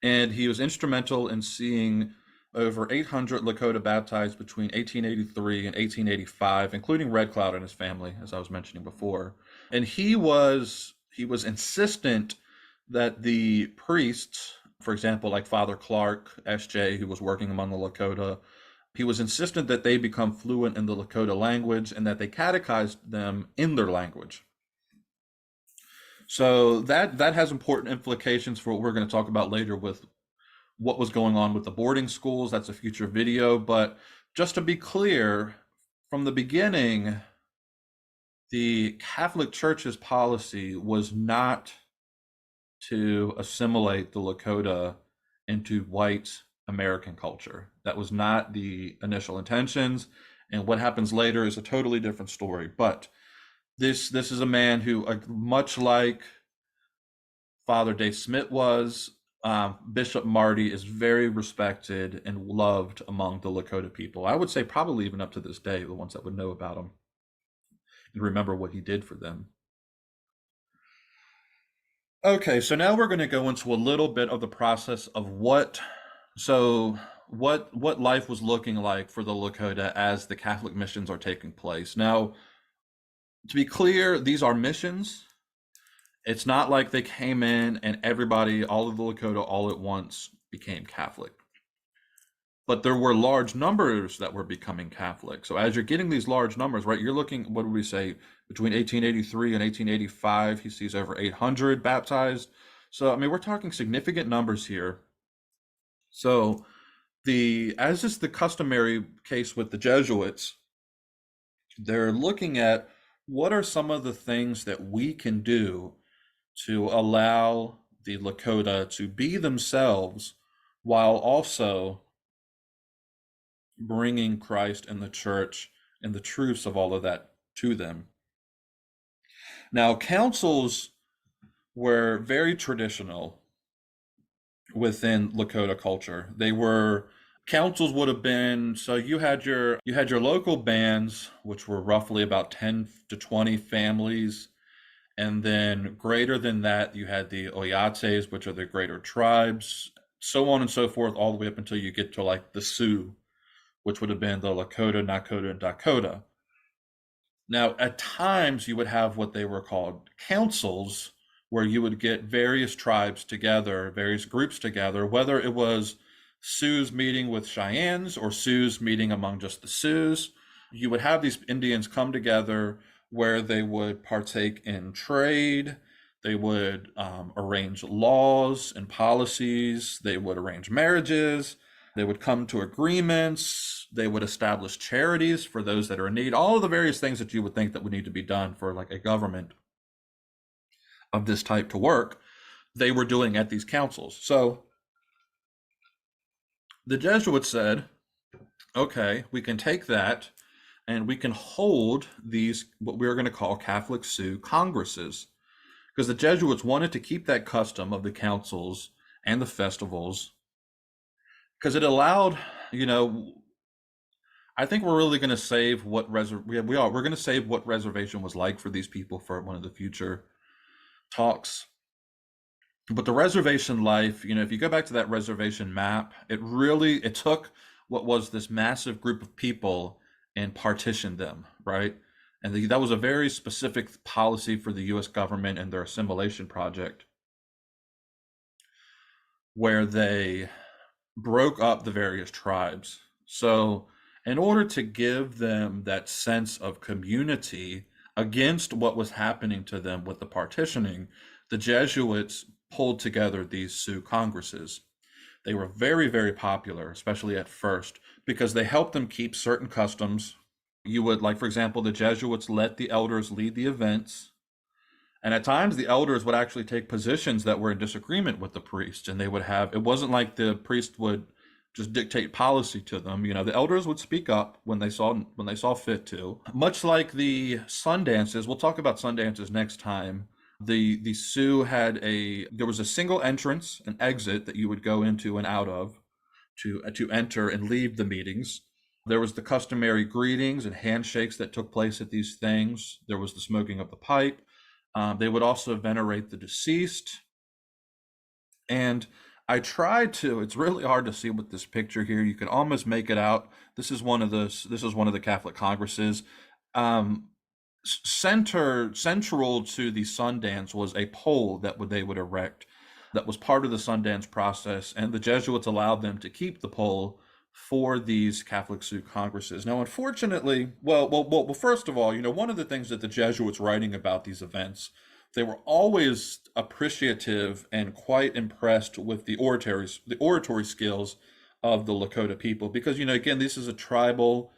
and he was instrumental in seeing over 800 Lakota baptized between 1883 and 1885, including Red Cloud and his family, as I was mentioning before. And he was insistent that the priests, for example, like Father Clark, S.J., who was working among the Lakota, he was insistent that they become fluent in the Lakota language and that they catechized them in their language. So that has important implications for what we're going to talk about later with what was going on with the boarding schools. That's a future video. But just to be clear, from the beginning, the Catholic Church's policy was not to assimilate the Lakota into white American culture. That was not the initial intentions. And what happens later is a totally different story. But this is a man who, much like Father Dave Smith was, Bishop Marty is very respected and loved among the Lakota people. I would say probably even up to this day, the ones that would know about him and remember what he did for them. Okay, so now we're going to go into a little bit of the process of what life was looking like for the Lakota as the Catholic missions are taking place. Now, to be clear, these are missions. It's not like they came in and everybody, all of the Lakota, all at once became Catholic. But there were large numbers that were becoming Catholic. So as you're getting these large numbers, right, you're looking, what did we say, between 1883 and 1885, he sees over 800 baptized. So, I mean, we're talking significant numbers here. So as is the customary case with the Jesuits, they're looking at what are some of the things that we can do to allow the Lakota to be themselves while also bringing Christ and the church and the truths of all of that to them? Now, councils were very traditional within Lakota culture. They were councils would have been, so you had your local bands, which were roughly about 10 to 20 families. And then greater than that, you had the Oyates, which are the greater tribes, so on and so forth, all the way up until you get to like the Sioux, which would have been the Lakota, Nakota, and Dakota. Now, at times, you would have what they were called councils, where you would get various tribes together, various groups together, whether it was Sioux meeting with Cheyennes or Sioux meeting among just the Sioux. You would have these Indians come together where they would partake in trade. They would arrange laws and policies. They would arrange marriages. They would come to agreements. They would establish charities for those that are in need. All of the various things that you would think that would need to be done for like a government of this type to work, they were doing at these councils. So the Jesuits said, okay, we can take that and we can hold these, what we are going to call Catholic Sioux congresses. Because the Jesuits wanted to keep that custom of the councils and the festivals, because it allowed, you know, I think we're really going to save what we're going to save what reservation was like for these people for one of the future talks. But the reservation life, if you go back to that reservation map, it took what was this massive group of people and partitioned them, right? And that was a very specific policy for the US government and their assimilation project, where they broke up the various tribes. So, in order to give them that sense of community against what was happening to them with the partitioning, the Jesuits pulled together these Sioux congresses. They were very, very popular, especially at first, because they helped them keep certain customs. You would, like, for example, the Jesuits let the elders lead the events. And at times, the elders would actually take positions that were in disagreement with the priest, and they would have. It wasn't like the priest would just dictate policy to them. The elders would speak up when they saw fit to. Much like the sun dances, we'll talk about sun dances next time. The Sioux there was a single entrance and exit that you would go into and out of to enter and leave the meetings. There was the customary greetings and handshakes that took place at these things. There was the smoking of the pipe. They would also venerate the deceased. And it's really hard to see with this picture here. You can almost make it out. This is one of the Catholic congresses. Central to the Sundance was a pole that they would erect that was part of the Sundance process, and the Jesuits allowed them to keep the pole for these Catholic Sioux congresses. Now, unfortunately, well, first of all, one of the things that the Jesuits writing about these events, they were always appreciative and quite impressed with the oratory skills of the Lakota people, because again, this is a tribal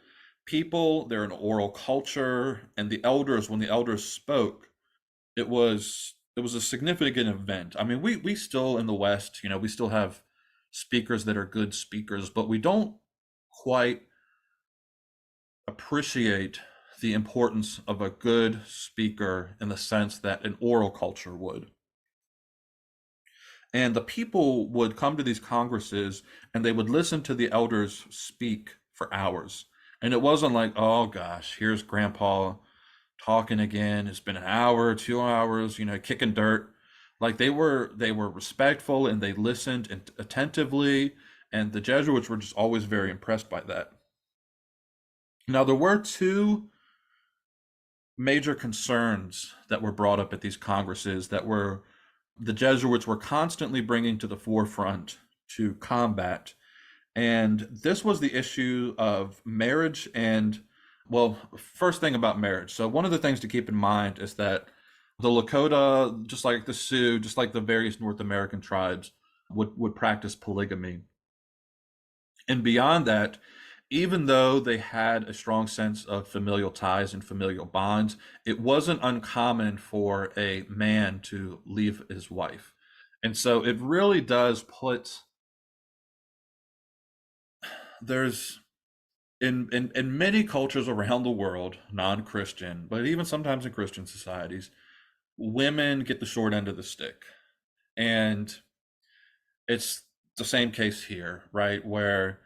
people, they're an oral culture, and when the elders spoke, it was a significant event. I mean, we still in the West, we still have speakers that are good speakers, but we don't quite appreciate the importance of a good speaker in the sense that an oral culture would. And the people would come to these congresses and they would listen to the elders speak for hours. And it wasn't like, oh gosh, here's Grandpa talking again. It's been an hour, 2 hours, kicking dirt. Like they were respectful and they listened attentively, and the Jesuits were just always very impressed by that. Now there were two major concerns that were brought up at these congresses that were the Jesuits were constantly bringing to the forefront to combat. And this was the issue of marriage and, well, first thing about marriage. So one of the things to keep in mind is that the Lakota, just like the Sioux, just like the various North American tribes, would practice polygamy. And beyond that, even though they had a strong sense of familial ties and familial bonds, it wasn't uncommon for a man to leave his wife. And so it really does put, there's in many cultures around the world, non-Christian, but even sometimes in Christian societies, women get the short end of the stick. And it's the same case here, right? Where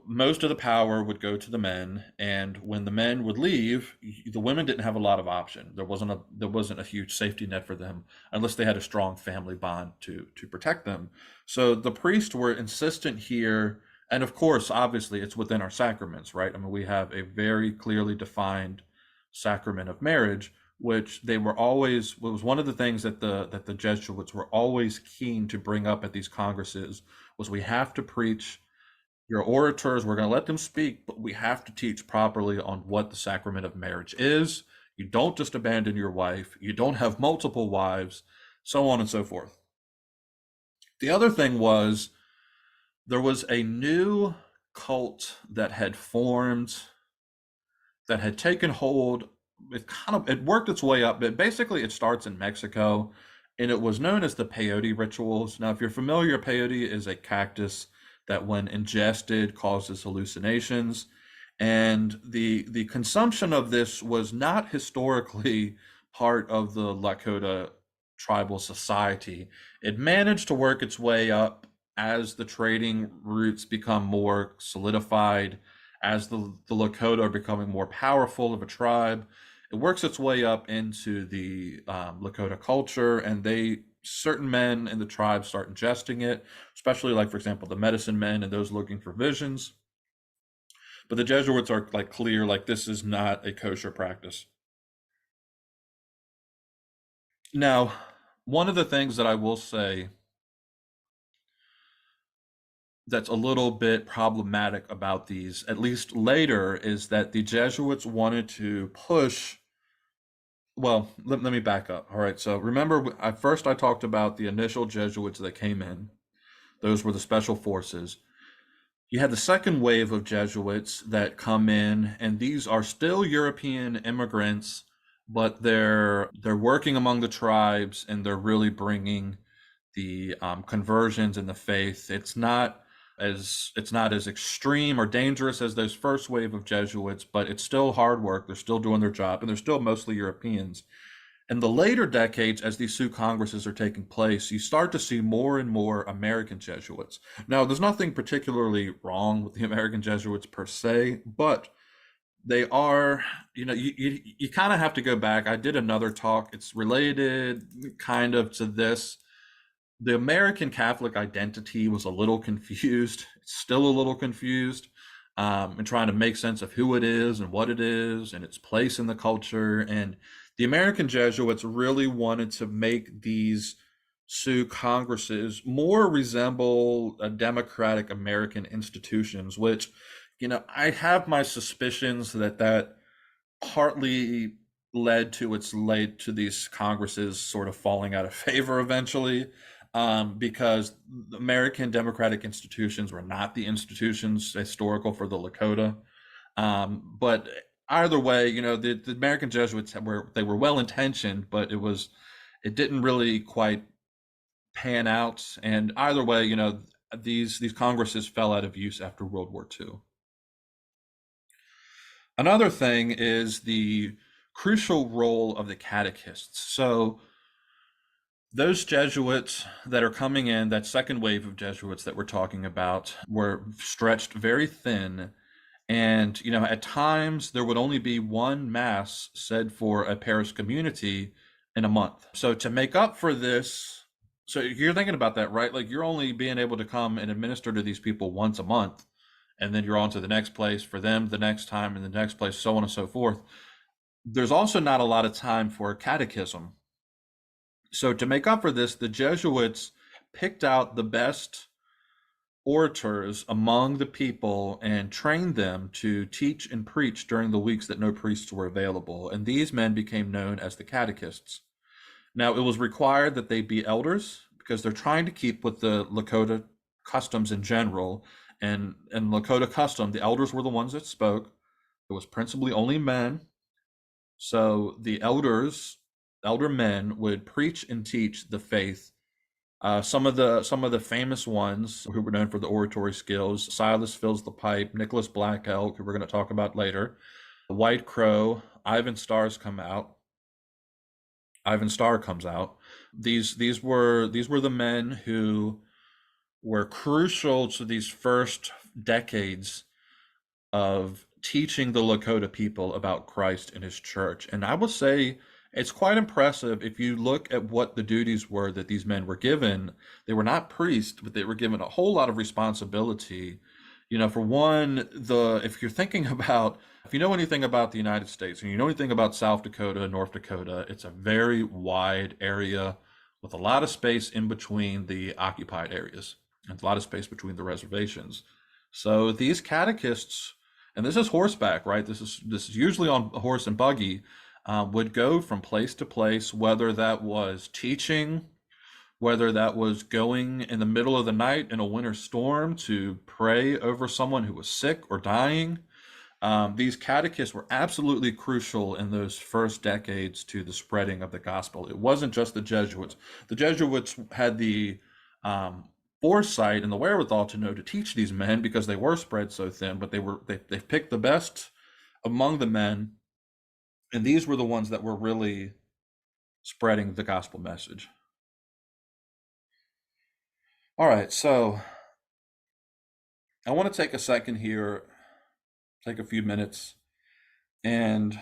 most of the power would go to the men, and when the men would leave, the women didn't have a lot of option. There wasn't a huge safety net for them unless they had a strong family bond to protect them. So the priests were insistent here, and of course, obviously, it's within our sacraments, right? I mean, we have a very clearly defined sacrament of marriage, which they were always was one of the things that the Jesuits were always keen to bring up at these congresses was we have to preach your orators, we're going to let them speak, but we have to teach properly on what the sacrament of marriage is. You don't just abandon your wife, you don't have multiple wives, so on and so forth. The other thing was there was a new cult that had formed, that had taken hold. It worked its way up, but basically it starts in Mexico, and it was known as the peyote rituals. Now, if you're familiar, peyote is a cactus that, when ingested, causes hallucinations, and the consumption of this was not historically part of the Lakota tribal society. It managed to work its way up as the trading routes become more solidified, as the Lakota are becoming more powerful of a tribe. It works its way up into the Lakota culture, and certain men in the tribe start ingesting it, especially, like, for example, the medicine men and those looking for visions. But the Jesuits are like clear, like this is not a kosher practice. Now, one of the things that I will say that's a little bit problematic about these, at least later, is that the Jesuits wanted to push. Well, let me back up. All right, so remember, I talked about the initial Jesuits that came in. Those were the special forces. You had the second wave of Jesuits that come in, and these are still European immigrants, but they're working among the tribes, and they're really bringing the conversions in the faith. It's not as extreme or dangerous as those first wave of Jesuits, but it's still hard work. They're still doing their job, and they're still mostly Europeans. In the later decades, as these Sioux congresses are taking place, you start to see more and more American Jesuits. Now, there's nothing particularly wrong with the American Jesuits per se, but they are, you kind of have to go back. I did another talk. It's related kind of to this. The American Catholic identity was a little confused. It's still a little confused, and trying to make sense of who it is and what it is and its place in the culture. And the American Jesuits really wanted to make these Sioux congresses more resemble a democratic American institutions, which, I have my suspicions that partly led to these congresses sort of falling out of favor eventually, because the American democratic institutions were not the institutions historical for the Lakota. But either way, the American Jesuits were well intentioned, but it didn't really quite pan out. And either way, these congresses fell out of use after World War II. Another thing is the crucial role of the catechists. So those Jesuits that are coming in, that second wave of Jesuits that we're talking about, were stretched very thin. And, at times there would only be one mass said for a parish community in a month. So to make up for this, so you're thinking about that, right? Like, you're only being able to come and administer to these people once a month, and then you're on to the next place for them the next time, and the next place, so on and so forth. There's also not a lot of time for catechism. So to make up for this, the Jesuits picked out the best orators among the people and trained them to teach and preach during the weeks that no priests were available. And these men became known as the catechists. Now, it was required that they be elders because they're trying to keep with the Lakota customs in general. And in Lakota custom, the elders were the ones that spoke. It was principally only men. So the elder men, would preach and teach the faith. Some of the famous ones who were known for the oratory skills: Silas fills the pipe, Nicholas Black Elk, who we're going to talk about later, White Crow, Ivan Starr comes out. These were the men who were crucial to these first decades of teaching the Lakota people about Christ and his church. And I will say it's quite impressive if you look at what the duties were that these men were given. They were not priests, but they were given a whole lot of responsibility. For one, the if you're thinking about if you know anything about the United States and you know anything about South Dakota, North Dakota, it's a very wide area with a lot of space in between the occupied areas and a lot of space between the reservations. So these catechists, and this is horseback, right? This is usually on a horse and buggy, would go from place to place, whether that was teaching, whether that was going in the middle of the night in a winter storm to pray over someone who was sick or dying. These catechists were absolutely crucial in those first decades to the spreading of the gospel. It wasn't just the Jesuits. The Jesuits had the foresight and the wherewithal to know to teach these men because they were spread so thin, but they picked the best among the men, and these were the ones that were really spreading the gospel message. All right, so I want to take a second here, take a few minutes, and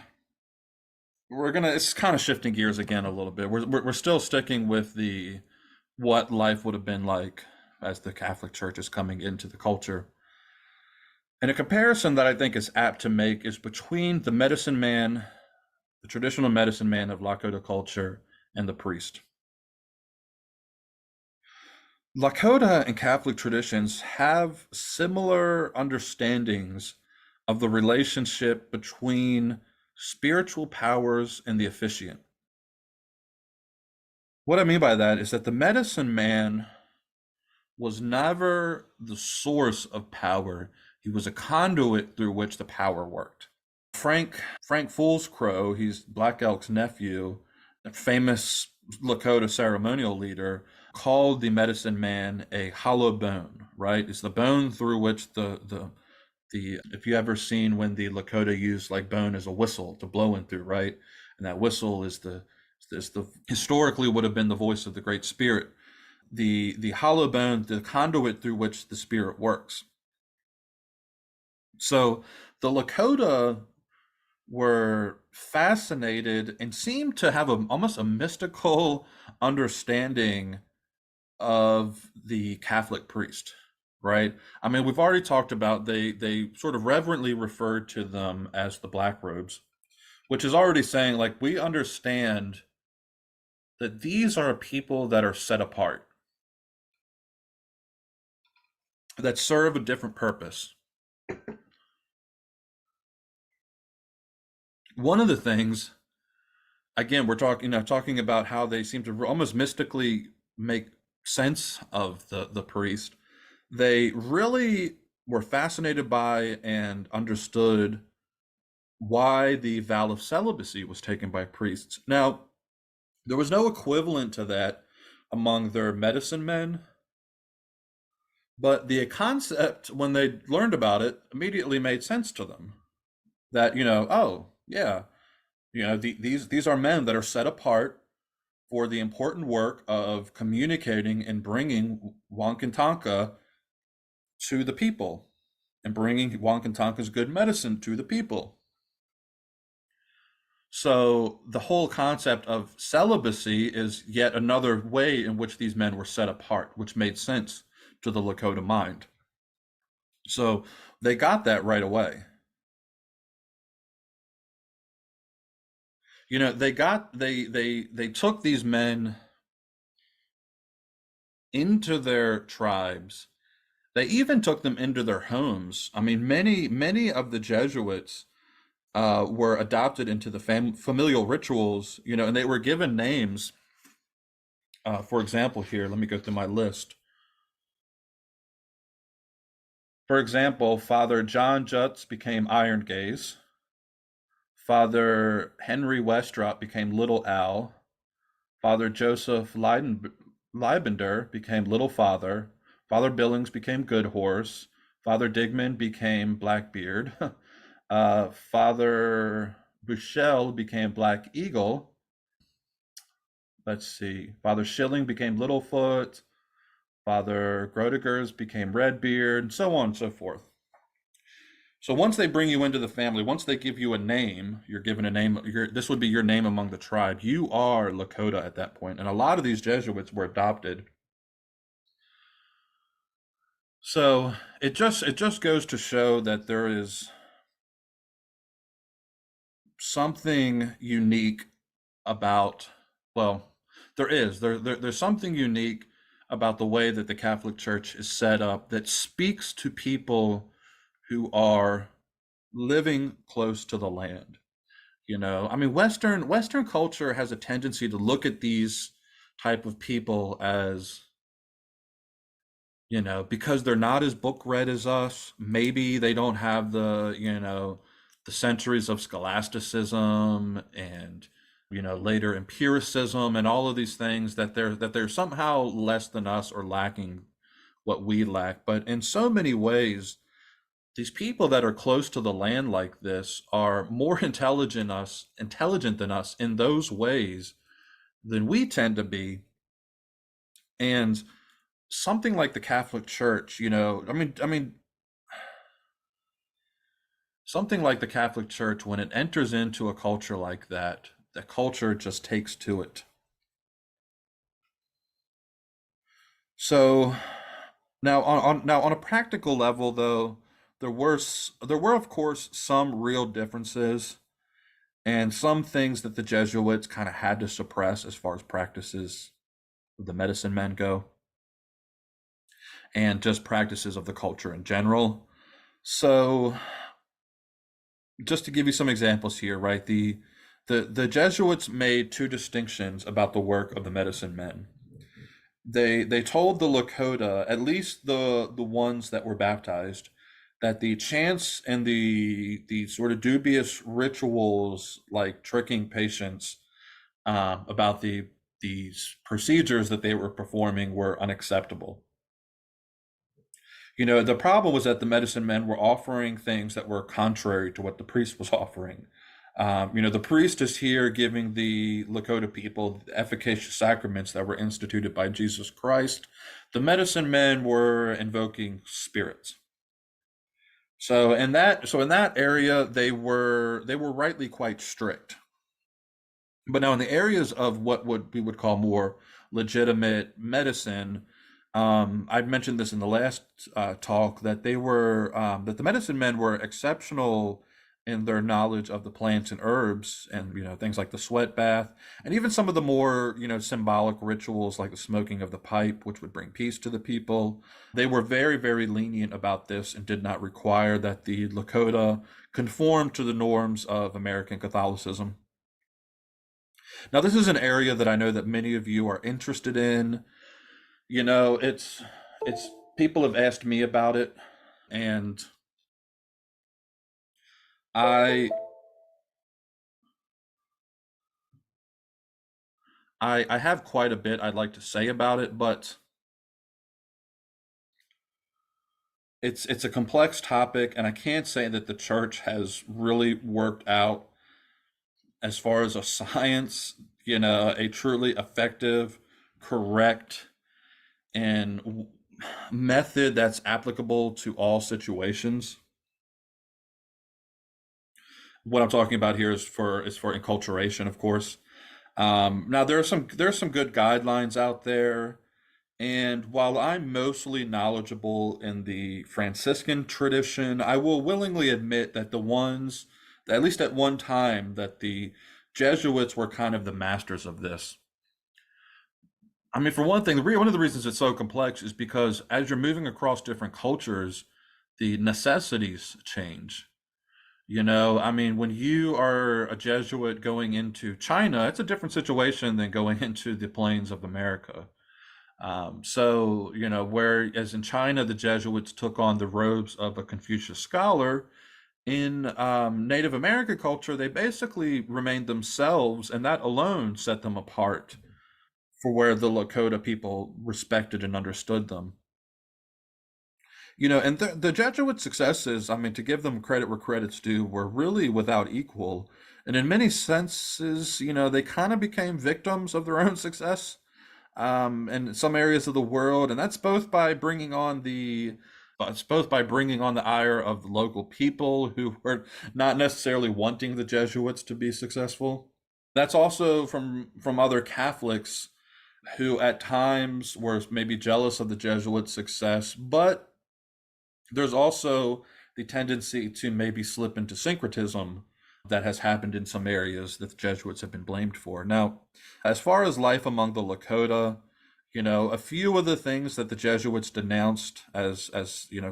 it's kind of shifting gears again a little bit. We're still sticking with the what life would have been like as the Catholic Church is coming into the culture. And a comparison that I think is apt to make is between the medicine man, the traditional medicine man of Lakota culture, and the priest. Lakota and Catholic traditions have similar understandings of the relationship between spiritual powers and the officiant. What I mean by that is that the medicine man was never the source of power. He was a conduit through which the power worked. Frank Fool's Crow, he's Black Elk's nephew, a famous Lakota ceremonial leader, called the medicine man a hollow bone, right? It's the bone through which the if you ever seen when the Lakota use like bone as a whistle to blow in through, right? And that whistle is the historically would have been the voice of the Great Spirit. The hollow bone, the conduit through which the spirit works. So the Lakota were fascinated and seemed to have almost a mystical understanding of the Catholic priest, right? I mean, we've already talked about they sort of reverently referred to them as the Blackrobes, which is already saying like we understand that these are people that are set apart, that serve a different purpose. One of the things, again, we're talking about how they seem to almost mystically make sense of the priest. They really were fascinated by and understood why the vow of celibacy was taken by priests. Now, there was no equivalent to that among their medicine men, but the concept, when they learned about it, immediately made sense to them. That, oh, yeah, these are men that are set apart for the important work of communicating and bringing Wankantanka to the people and bringing Wankantanka's good medicine to the people. So the whole concept of celibacy is yet another way in which these men were set apart, which made sense to the Lakota mind. So they got that right away. They took these men into their tribes. They even took them into their homes. I mean, many of the Jesuits were adopted into the familial rituals, and they were given names. For example, here, let me go through my list. For example, Father John Jutz became Iron Gaze. Father Henry Westrop became Little Al. Father Joseph Leibender became Little Father. Father Billings became Good Horse. Father Digman became Blackbeard. Father Bushell became Black Eagle. Let's see. Father Schilling became Littlefoot. Father Grodigers became Redbeard, and so on and so forth. So once they bring you into the family, once they give you a name, you're given a name. This would be your name among the tribe. You are Lakota at that point, and a lot of these Jesuits were adopted. So it just goes to show that there is something unique about, well, there's something unique about the way that the Catholic Church is set up that speaks to people who are living close to the land. I mean, Western culture has a tendency to look at these type of people as, because they're not as book read as us. Maybe they don't have the centuries of scholasticism and, later empiricism and all of these things, that they're somehow less than us or lacking what we lack. But in so many ways, these people that are close to the land like this are more intelligent than us in those ways than we tend to be. And something like the Catholic Church, I mean, something like the Catholic Church, when it enters into a culture like that, the culture just takes to it. So now on a practical level, though, there were of course some real differences and some things that the Jesuits kind of had to suppress as far as practices of the medicine men go, and just practices of the culture in general. So, just to give you some examples here, right? The Jesuits made two distinctions about the work of the medicine men. They told the Lakota, at least the ones that were baptized, that the chants and the sort of dubious rituals like tricking patients about these procedures that they were performing were unacceptable. The problem was that the medicine men were offering things that were contrary to what the priest was offering. The priest is here giving the Lakota people the efficacious sacraments that were instituted by Jesus Christ. The medicine men were invoking spirits. So in that area, they were rightly quite strict. But now in the areas of what would we would call more legitimate medicine, I mentioned this in the last talk, that the medicine men were exceptional in their knowledge of the plants and herbs, and things like the sweat bath, and even some of the more symbolic rituals like the smoking of the pipe, which would bring peace to the people. They were very, very lenient about this and did not require that the Lakota conform to the norms of American Catholicism. Now, this is an area that I know that many of you are interested in. It's people have asked me about it, and I I have quite a bit I'd like to say about it, but it's a complex topic, and I can't say that the church has really worked out as far as a science, a truly effective, correct, and method that's applicable to all situations. What I'm talking about here is for enculturation, of course. Now there are some good guidelines out there, and while I'm mostly knowledgeable in the Franciscan tradition, I will willingly admit that at least at one time, that the Jesuits were kind of the masters of this. I mean, for one thing, one of the reasons it's so complex is because as you're moving across different cultures, the necessities change. I mean, when you are a Jesuit going into China, it's a different situation than going into the plains of America. So, whereas in China, the Jesuits took on the robes of a Confucius scholar, in Native American culture, they basically remained themselves, and that alone set them apart for where the Lakota people respected and understood them. And the Jesuit successes, I mean, to give them credit where credit's due, were really without equal. And in many senses, they kind of became victims of their own success in some areas of the world, and that's both by bringing on the it's both by bringing on the ire of the local people who were not necessarily wanting the Jesuits to be successful. That's also from other Catholics who at times were maybe jealous of the Jesuits' success, but there's also the tendency to maybe slip into syncretism that has happened in some areas that the Jesuits have been blamed for. Now, as far as life among the Lakota, a few of the things that the Jesuits denounced as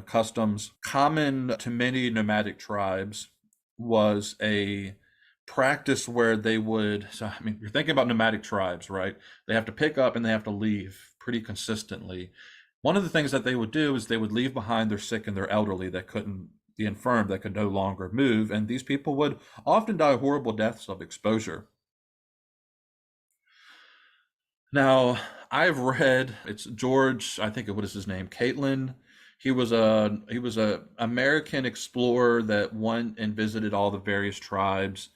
customs common to many nomadic tribes was a practice where they would, so I mean, you're thinking about nomadic tribes, right? They have to pick up and they have to leave pretty consistently. One of the things that they would do is they would leave behind their sick and their elderly that couldn't, the infirm that could no longer move, and these people would often die horrible deaths of exposure. Now, I've read it's George, I think what is his name, Caitlin. He was a American explorer that went and visited all the various tribes,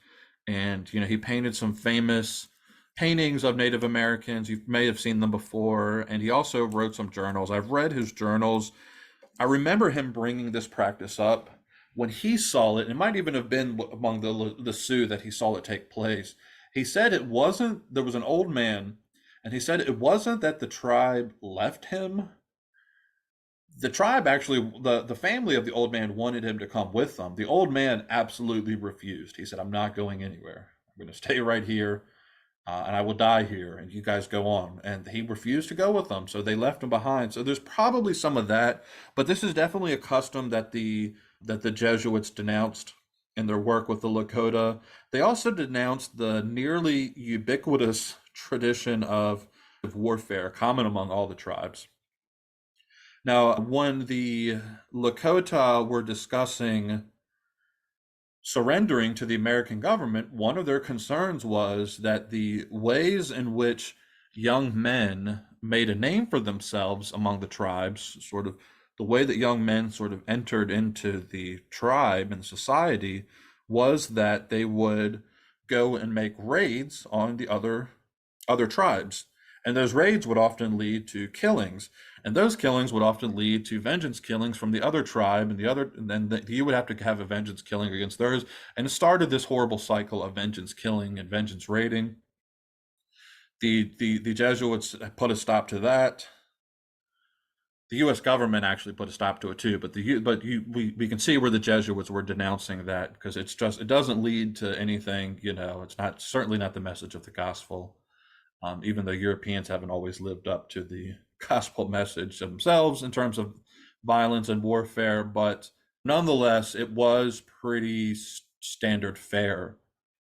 and he painted some famous paintings of Native Americans. You may have seen them before, and he also wrote some journals. I've read his journals. I remember him bringing this practice up when he saw it. It might even have been among the Sioux that he saw it take place. He said it wasn't, there was an old man, and he said it wasn't that the tribe left him. The tribe actually, the family of the old man wanted him to come with them. The old man absolutely refused. He said, I'm not going anywhere. I'm going to stay right here, and I will die here, and you guys go on. And he refused to go with them, so they left him behind. So there's probably some of that, but this is definitely a custom that the Jesuits denounced in their work with the Lakota. They also denounced the nearly ubiquitous tradition of warfare common among all the tribes. Now, when the Lakota were discussing surrendering to the American government, one of their concerns was that the ways in which young men made a name for themselves among the tribes, sort of the way that young men sort of entered into the tribe and society, was that they would go and make raids on the other tribes. And those raids would often lead to killings. And those killings would often lead to vengeance killings from the other tribe, and then he would have to have a vengeance killing against theirs. And it started this horrible cycle of vengeance killing and vengeance raiding. The Jesuits put a stop to that. The U.S. government actually put a stop to it too, but we can see where the Jesuits were denouncing that because it doesn't lead to anything. It's not certainly not the message of the gospel. Even though Europeans haven't always lived up to the gospel message themselves in terms of violence and warfare, but nonetheless, it was pretty standard fare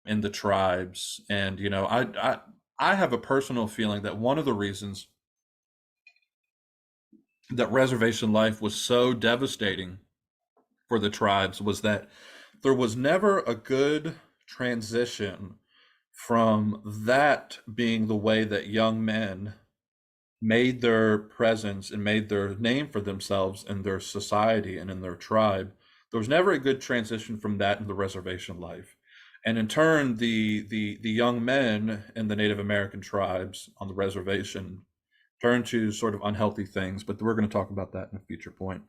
in the tribes. And I have a personal feeling that one of the reasons that reservation life was so devastating for the tribes was that there was never a good transition from that being the way that young men made their presence and made their name for themselves in their society and in their tribe. There was never a good transition from that in the reservation life. And in turn, the young men in the Native American tribes on the reservation turned to sort of unhealthy things, but we're going to talk about that in a future point.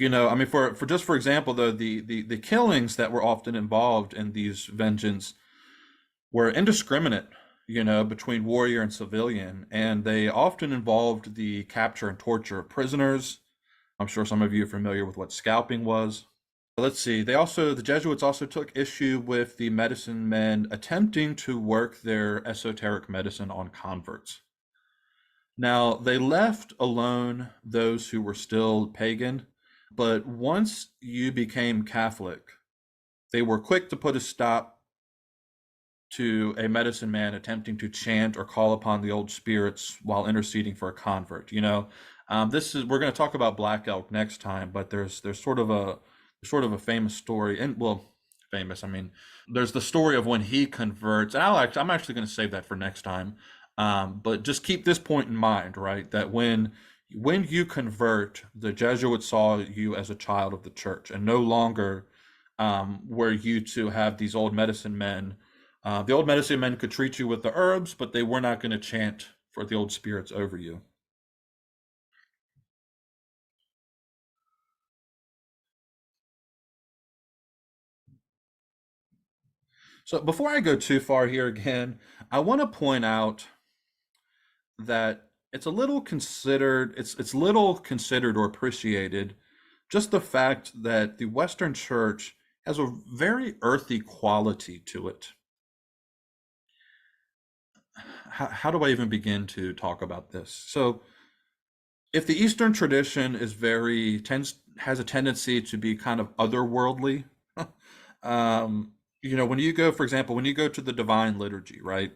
I mean, for example, though, the killings that were often involved in these vengeance were indiscriminate, between warrior and civilian, and they often involved the capture and torture of prisoners. I'm sure some of you are familiar with what scalping was. Let's see. The Jesuits also took issue with the medicine men attempting to work their esoteric medicine on converts. Now, they left alone those who were still pagan, but once you became Catholic, they were quick to put a stop to a medicine man attempting to chant or call upon the old spirits while interceding for a convert. This is we're going to talk about Black Elk next time, but there's sort of a famous story, and well, famous. I mean, there's the story of when he converts. And I'm actually going to save that for next time. But just keep this point in mind, right? That when you convert, the Jesuits saw you as a child of the church, and no longer were you to have these old medicine men. The old medicine men could treat you with the herbs, but they were not going to chant for the old spirits over you. So before I go too far here again, I want to point out that it's little considered or appreciated, just the fact that the Western Church has a very earthy quality to it. How do I even begin to talk about this? So, if the Eastern tradition tends has a tendency to be kind of otherworldly, when you go, for example, when you go to the Divine Liturgy, right?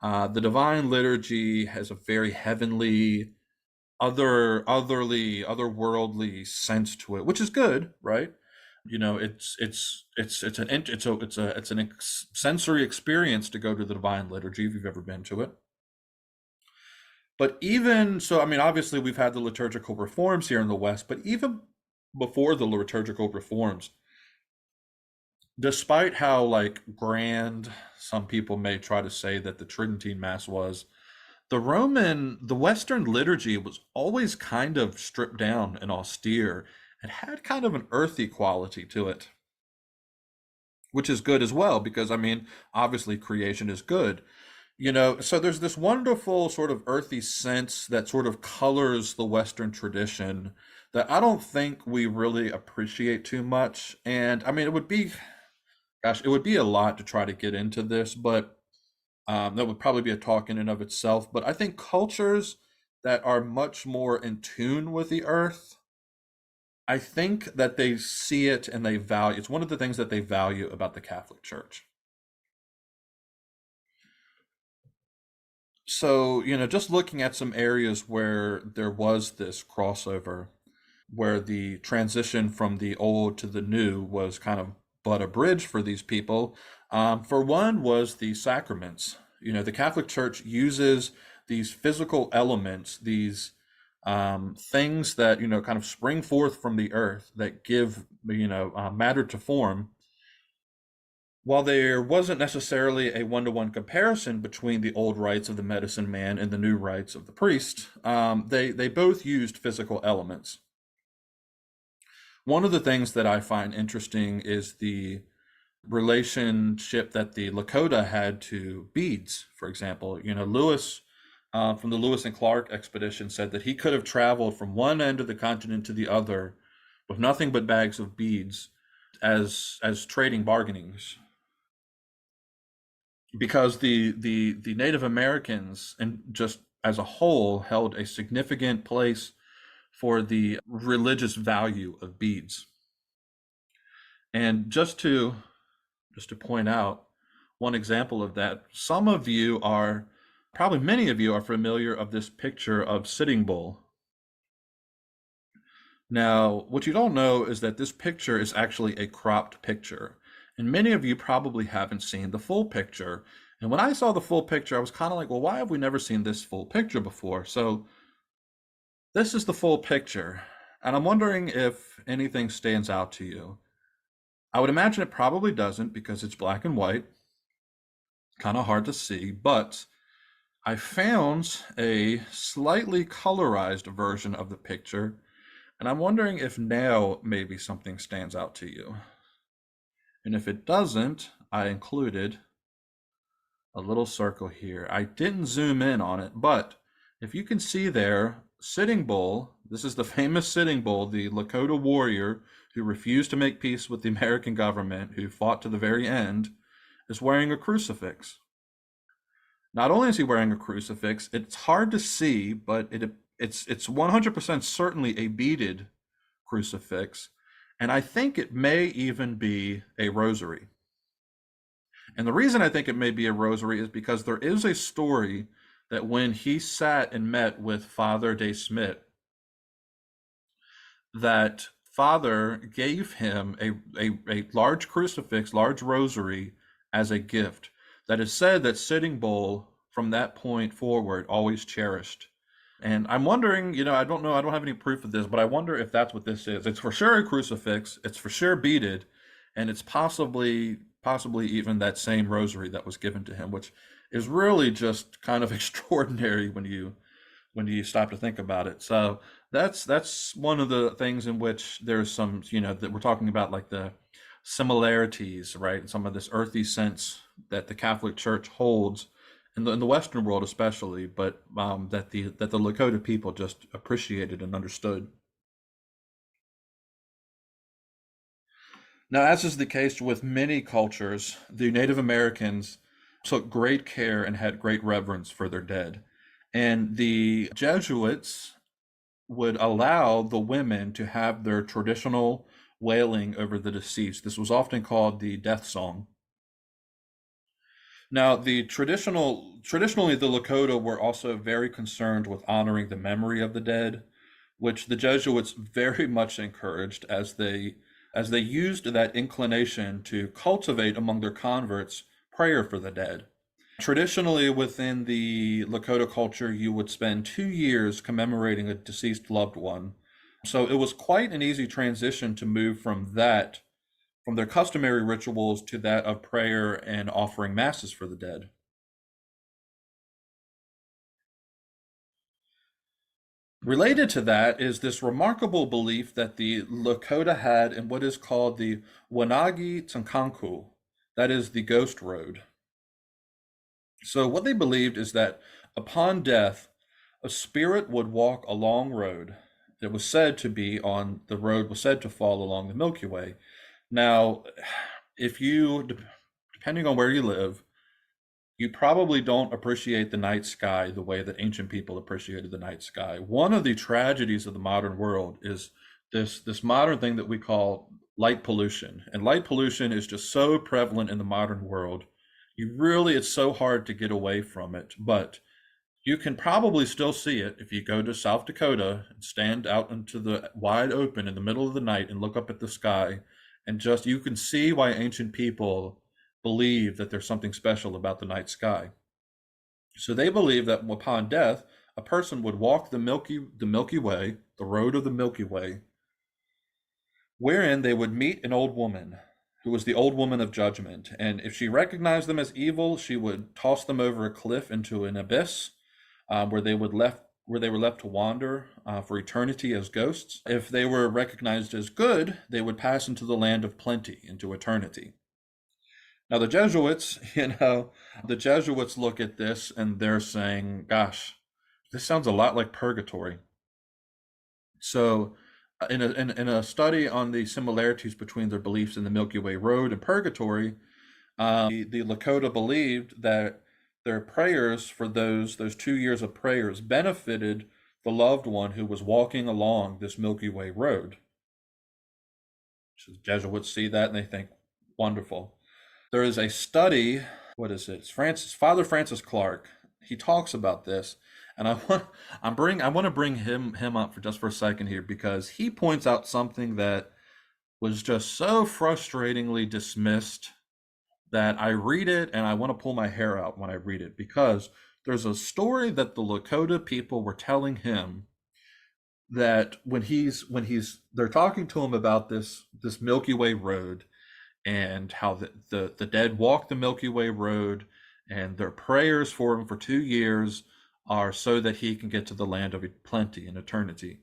The Divine Liturgy has a very heavenly, otherworldly sense to it, which is good, right? It's an sensory experience to go to the Divine Liturgy if you've ever been to it. But even so, I mean, obviously we've had the liturgical reforms here in the West, but even before the liturgical reforms, despite how like grand some people may try to say that the Tridentine Mass was, the Western liturgy was always kind of stripped down and austere and had kind of an earthy quality to it, which is good as well, because I mean, obviously creation is good. So there's this wonderful sort of earthy sense that sort of colors the Western tradition that I don't think we really appreciate too much. And I mean, it would be a lot to try to get into this, but that would probably be a talk in and of itself. But I think cultures that are much more in tune with the earth, I think that they see it and they value. It's one of the things that they value about the Catholic Church. So, just looking at some areas where there was this crossover, where the transition from the old to the new was kind of but a bridge for these people. For one, was the sacraments. The Catholic Church uses these physical elements, these things that, kind of spring forth from the earth that give, matter to form. While there wasn't necessarily a one-to-one comparison between the old rites of the medicine man and the new rites of the priest, they both used physical elements. One of the things that I find interesting is the relationship that the Lakota had to beads, for example. Lewis, from the Lewis and Clark expedition, said that he could have traveled from one end of the continent to the other with nothing but bags of beads as trading bargainings, because the Native Americans and just as a whole held a significant place for the religious value of beads. And just to point out one example of that, many of you are familiar of this picture of Sitting Bull. Now, what you don't know is that this picture is actually a cropped picture. And many of you probably haven't seen the full picture. And when I saw the full picture, I was kind of like, well, why have we never seen this full picture before? So this is the full picture. And I'm wondering if anything stands out to you. I would imagine it probably doesn't because it's black and white, kind of hard to see, but I found a slightly colorized version of the picture, and I'm wondering if now maybe something stands out to you. And if it doesn't, I included a little circle here. I didn't zoom in on it, but if you can see there, Sitting Bull, this is the famous Sitting Bull, the Lakota warrior who refused to make peace with the American government, who fought to the very end, is wearing a crucifix. Not only is he wearing a crucifix, it's hard to see, but it's 100% certainly a beaded crucifix, and I think it may even be a rosary. And the reason I think it may be a rosary is because there is a story that when he sat and met with Father De Smet, that Father gave him a large crucifix, large rosary as a gift. That is said that Sitting Bull from that point forward always cherished. And I'm wondering, I don't know, I don't have any proof of this, but I wonder if that's what this is. It's for sure a crucifix, it's for sure beaded, and it's possibly even that same rosary that was given to him, which is really just kind of extraordinary when you stop to think about it. So that's one of the things in which there's some, that we're talking about, like the similarities, right? And some of this earthy sense that the Catholic Church holds in the Western world, especially, but that the Lakota people just appreciated and understood. Now, as is the case with many cultures, the Native Americans took great care and had great reverence for their dead. And the Jesuits would allow the women to have their traditional wailing over the deceased. This was often called the death song. Now, traditionally the Lakota were also very concerned with honoring the memory of the dead, which the Jesuits very much encouraged as they used that inclination to cultivate among their converts prayer for the dead. Traditionally, within the Lakota culture, you would spend 2 years commemorating a deceased loved one. So it was quite an easy transition to move from their customary rituals to that of prayer and offering masses for the dead. Related to that is this remarkable belief that the Lakota had in what is called the Wanagi Tsankanku, that is the ghost road. So what they believed is that upon death, a spirit would walk a long road. It was said to be on the road was said to fall along the Milky Way. Now, if you, depending on where you live, you probably don't appreciate the night sky the way that ancient people appreciated the night sky. One of the tragedies of the modern world is this modern thing that we call light pollution. And light pollution is just so prevalent in the modern world. It's so hard to get away from it, but you can probably still see it if you go to South Dakota and stand out into the wide open in the middle of the night and look up at the sky, and just you can see why ancient people believe that there's something special about the night sky. So they believe that upon death, a person would walk the Milky Way, the road of the Milky Way, wherein they would meet an old woman who was the old woman of judgment. And if she recognized them as evil, she would toss them over a cliff into an abyss, where they were left to wander for eternity as ghosts. If they were recognized as good, they would pass into the land of plenty, into eternity. Now the Jesuits, the Jesuits look at this and they're saying, "Gosh, this sounds a lot like purgatory." So, in a study on the similarities between their beliefs in the Milky Way Road and purgatory, the Lakota believed that their prayers for those 2 years of prayers benefited the loved one who was walking along this Milky Way road. So the Jesuits see that and they think, wonderful. There is a study. What is it? It's Father Francis Clark. He talks about this, and I want to bring him up for a second here because he points out something that was just so frustratingly dismissed that I read it and I want to pull my hair out when I read it, because there's a story that the Lakota people were telling him, that they're talking to him about this Milky Way road, and how the dead walk the Milky Way road, and their prayers for him for 2 years are so that he can get to the land of plenty and eternity.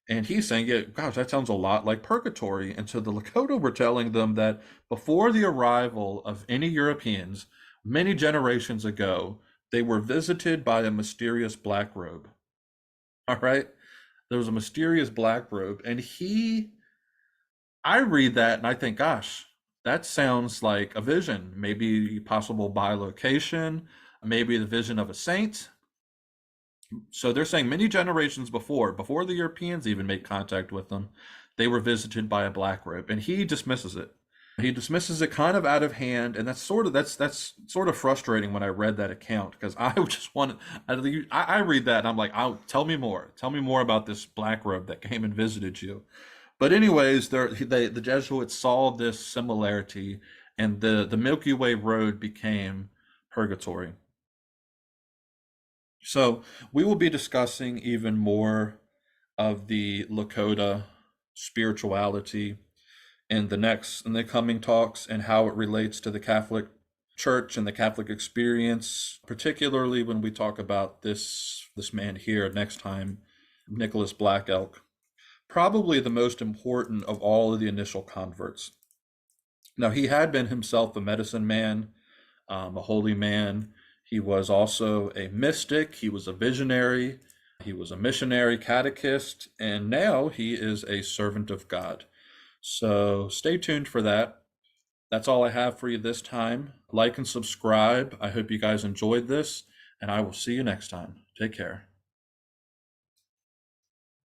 And he's saying, yeah, gosh, that sounds a lot like purgatory. And so the Lakota were telling them that before the arrival of any Europeans, many generations ago, they were visited by a mysterious black robe. All right? There was a mysterious black robe. And I read that and I think, gosh, that sounds like a vision, maybe possible bilocation, maybe the vision of a saint. So they're saying many generations before the Europeans even made contact with them, they were visited by a black robe, and he dismisses it. He dismisses it kind of out of hand, and that's sort of frustrating when I read that account because I just want I read that and I'm like, "Oh, tell me more about this black robe that came and visited you." But anyways, the Jesuits saw this similarity, and the Milky Way road became purgatory. So we will be discussing even more of the Lakota spirituality in the coming talks and how it relates to the Catholic Church and the Catholic experience, particularly when we talk about this man here next time, Nicholas Black Elk. Probably the most important of all of the initial converts. Now, he had been himself a medicine man, a holy man. He was also a mystic, he was a visionary, he was a missionary catechist, and now he is a servant of God. So stay tuned for that. That's all I have for you this time. Like and subscribe. I hope you guys enjoyed this, and I will see you next time. Take care.